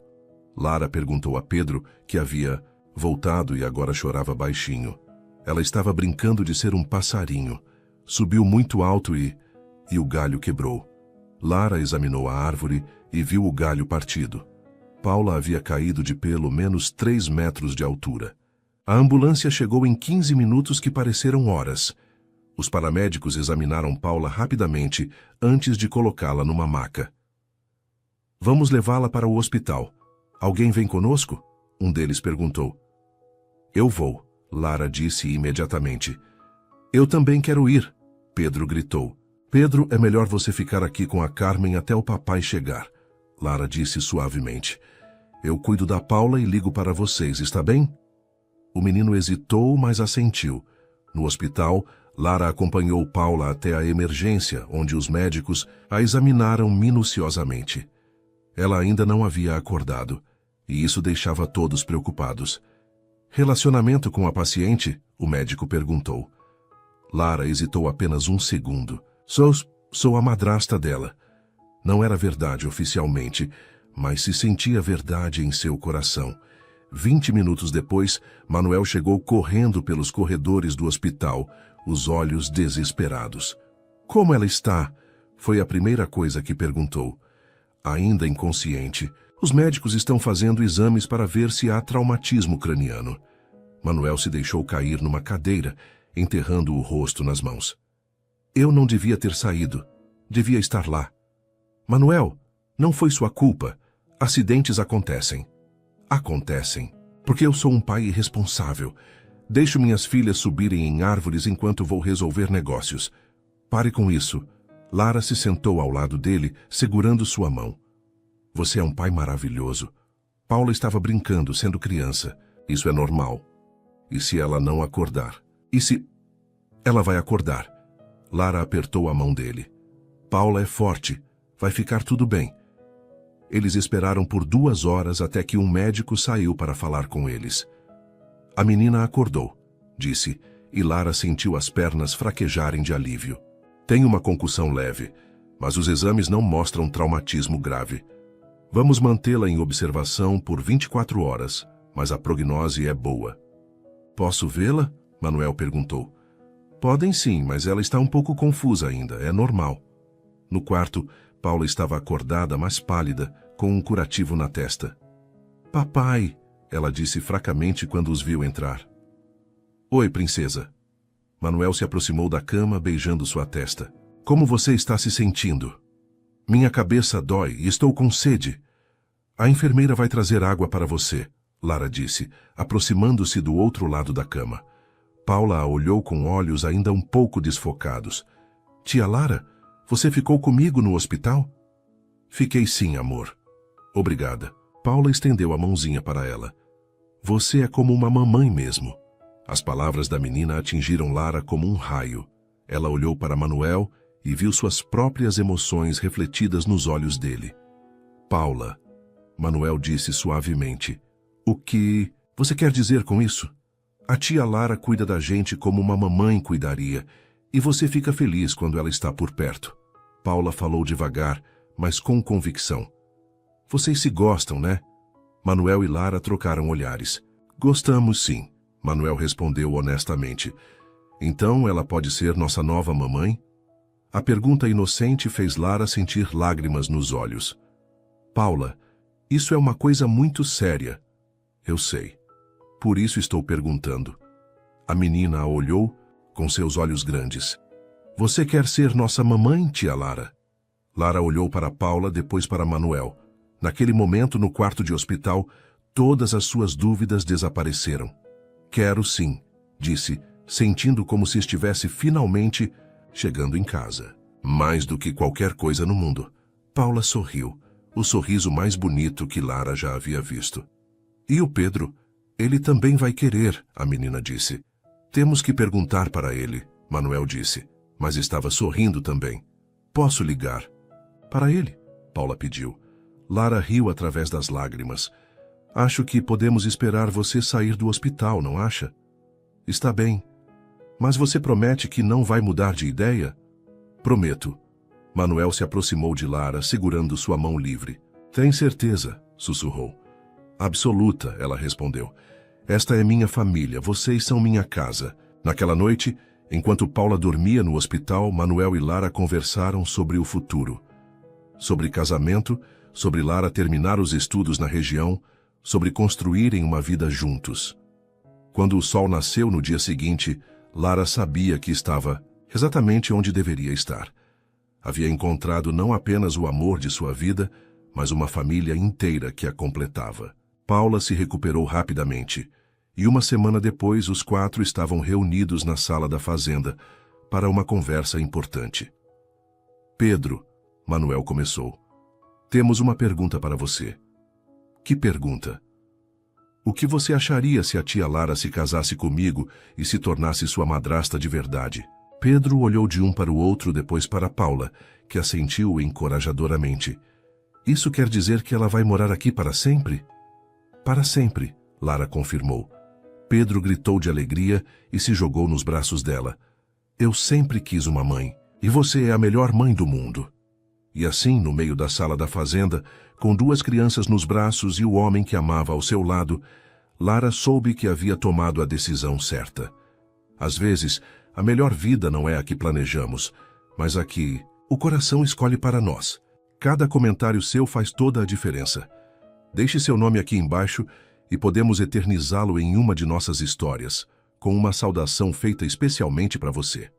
Lara perguntou a Pedro, que havia voltado e agora chorava baixinho. Ela estava brincando de ser um passarinho. Subiu muito alto e o galho quebrou. Lara examinou a árvore e viu o galho partido. Paula havia caído de pelo menos 3 metros de altura. A ambulância chegou em 15 minutos que pareceram horas. Os paramédicos examinaram Paula rapidamente antes de colocá-la numa maca. Vamos levá-la para o hospital. Alguém vem conosco? Um deles perguntou. Eu vou, Lara disse imediatamente. Eu também quero ir, Pedro gritou. Pedro, é melhor você ficar aqui com a Carmen até o papai chegar, Lara disse suavemente. Eu cuido da Paula e ligo para vocês, está bem? O menino hesitou, mas assentiu. No hospital, Lara acompanhou Paula até a emergência, onde os médicos a examinaram minuciosamente. Ela ainda não havia acordado, e isso deixava todos preocupados. Relacionamento com a paciente? O médico perguntou. Lara hesitou apenas um segundo. Sou a madrasta dela. Não era verdade oficialmente, mas se sentia verdade em seu coração. 20 minutos depois, Manuel chegou correndo pelos corredores do hospital, os olhos desesperados. Como ela está? Foi a primeira coisa que perguntou. Ainda inconsciente, os médicos estão fazendo exames para ver se há traumatismo craniano. Manuel se deixou cair numa cadeira, enterrando o rosto nas mãos. Eu não devia ter saído. Devia estar lá. Manuel, não foi sua culpa. Acidentes acontecem. Acontecem. Porque eu sou um pai irresponsável. Deixo minhas filhas subirem em árvores enquanto vou resolver negócios. Pare com isso. Lara se sentou ao lado dele, segurando sua mão. Você é um pai maravilhoso. Paula estava brincando, sendo criança. Isso é normal. E se ela não acordar? E se... Ela vai acordar. Lara apertou a mão dele. Paula é forte. Vai ficar tudo bem. Eles esperaram por 2 horas até que um médico saiu para falar com eles. A menina acordou, disse, e Lara sentiu as pernas fraquejarem de alívio. Tem uma concussão leve, mas os exames não mostram traumatismo grave. Vamos mantê-la em observação por 24 horas, mas a prognose é boa. Posso vê-la? Manuel perguntou. Podem sim, mas ela está um pouco confusa ainda, é normal. No quarto, Paula estava acordada, mas pálida, com um curativo na testa. Papai, ela disse fracamente quando os viu entrar. Oi, princesa. Manuel se aproximou da cama, beijando sua testa. Como você está se sentindo? Minha cabeça dói e estou com sede. A enfermeira vai trazer água para você, Lara disse, aproximando-se do outro lado da cama. Paula a olhou com olhos ainda um pouco desfocados. Tia Lara, você ficou comigo no hospital? Fiquei sim, amor. Obrigada. Paula estendeu a mãozinha para ela. Você é como uma mamãe mesmo. As palavras da menina atingiram Lara como um raio. Ela olhou para Manuel e viu suas próprias emoções refletidas nos olhos dele. Paula, Manuel disse suavemente. O que você quer dizer com isso? A tia Lara cuida da gente como uma mamãe cuidaria, e você fica feliz quando ela está por perto. Paula falou devagar, mas com convicção. Vocês se gostam, né? Manuel e Lara trocaram olhares. Gostamos sim, Manuel respondeu honestamente. Então ela pode ser nossa nova mamãe? A pergunta inocente fez Lara sentir lágrimas nos olhos. Paula, isso é uma coisa muito séria. Eu sei. Por isso estou perguntando. A menina a olhou com seus olhos grandes. Você quer ser nossa mamãe, tia Lara? Lara olhou para Paula, depois para Manuel. Naquele momento, no quarto de hospital, todas as suas dúvidas desapareceram. Quero sim, disse, sentindo como se estivesse finalmente chegando em casa. Mais do que qualquer coisa no mundo. Paula sorriu, o sorriso mais bonito que Lara já havia visto. E o Pedro? Ele também vai querer, a menina disse. Temos que perguntar para ele, Manuel disse, mas estava sorrindo também. Posso ligar? Para ele, Paula pediu. Lara riu através das lágrimas. Acho que podemos esperar você sair do hospital, não acha? Está bem. Mas você promete que não vai mudar de ideia? Prometo. Manuel se aproximou de Lara, segurando sua mão livre. Tem certeza? Sussurrou. Absoluta, ela respondeu. Esta é minha família, vocês são minha casa. Naquela noite, enquanto Paula dormia no hospital, Manuel e Lara conversaram sobre o futuro. Sobre casamento, sobre Lara terminar os estudos na região, sobre construírem uma vida juntos. Quando o sol nasceu no dia seguinte, Lara sabia que estava exatamente onde deveria estar. Havia encontrado não apenas o amor de sua vida, mas uma família inteira que a completava. Paula se recuperou rapidamente, e uma semana depois os 4 estavam reunidos na sala da fazenda para uma conversa importante. Pedro, Manuel começou, temos uma pergunta para você. Que pergunta? O que você acharia se a tia Lara se casasse comigo e se tornasse sua madrasta de verdade? Pedro olhou de um para o outro, depois para Paula, que assentiu encorajadoramente. Isso quer dizer que ela vai morar aqui para sempre? Para sempre, Lara confirmou. Pedro gritou de alegria e se jogou nos braços dela. Eu sempre quis uma mãe, e você é a melhor mãe do mundo. E assim, no meio da sala da fazenda, com 2 crianças nos braços e o homem que amava ao seu lado, Lara soube que havia tomado a decisão certa. Às vezes, a melhor vida não é a que planejamos, mas a que o coração escolhe para nós. Cada comentário seu faz toda a diferença. Deixe seu nome aqui embaixo e podemos eternizá-lo em uma de nossas histórias, com uma saudação feita especialmente para você.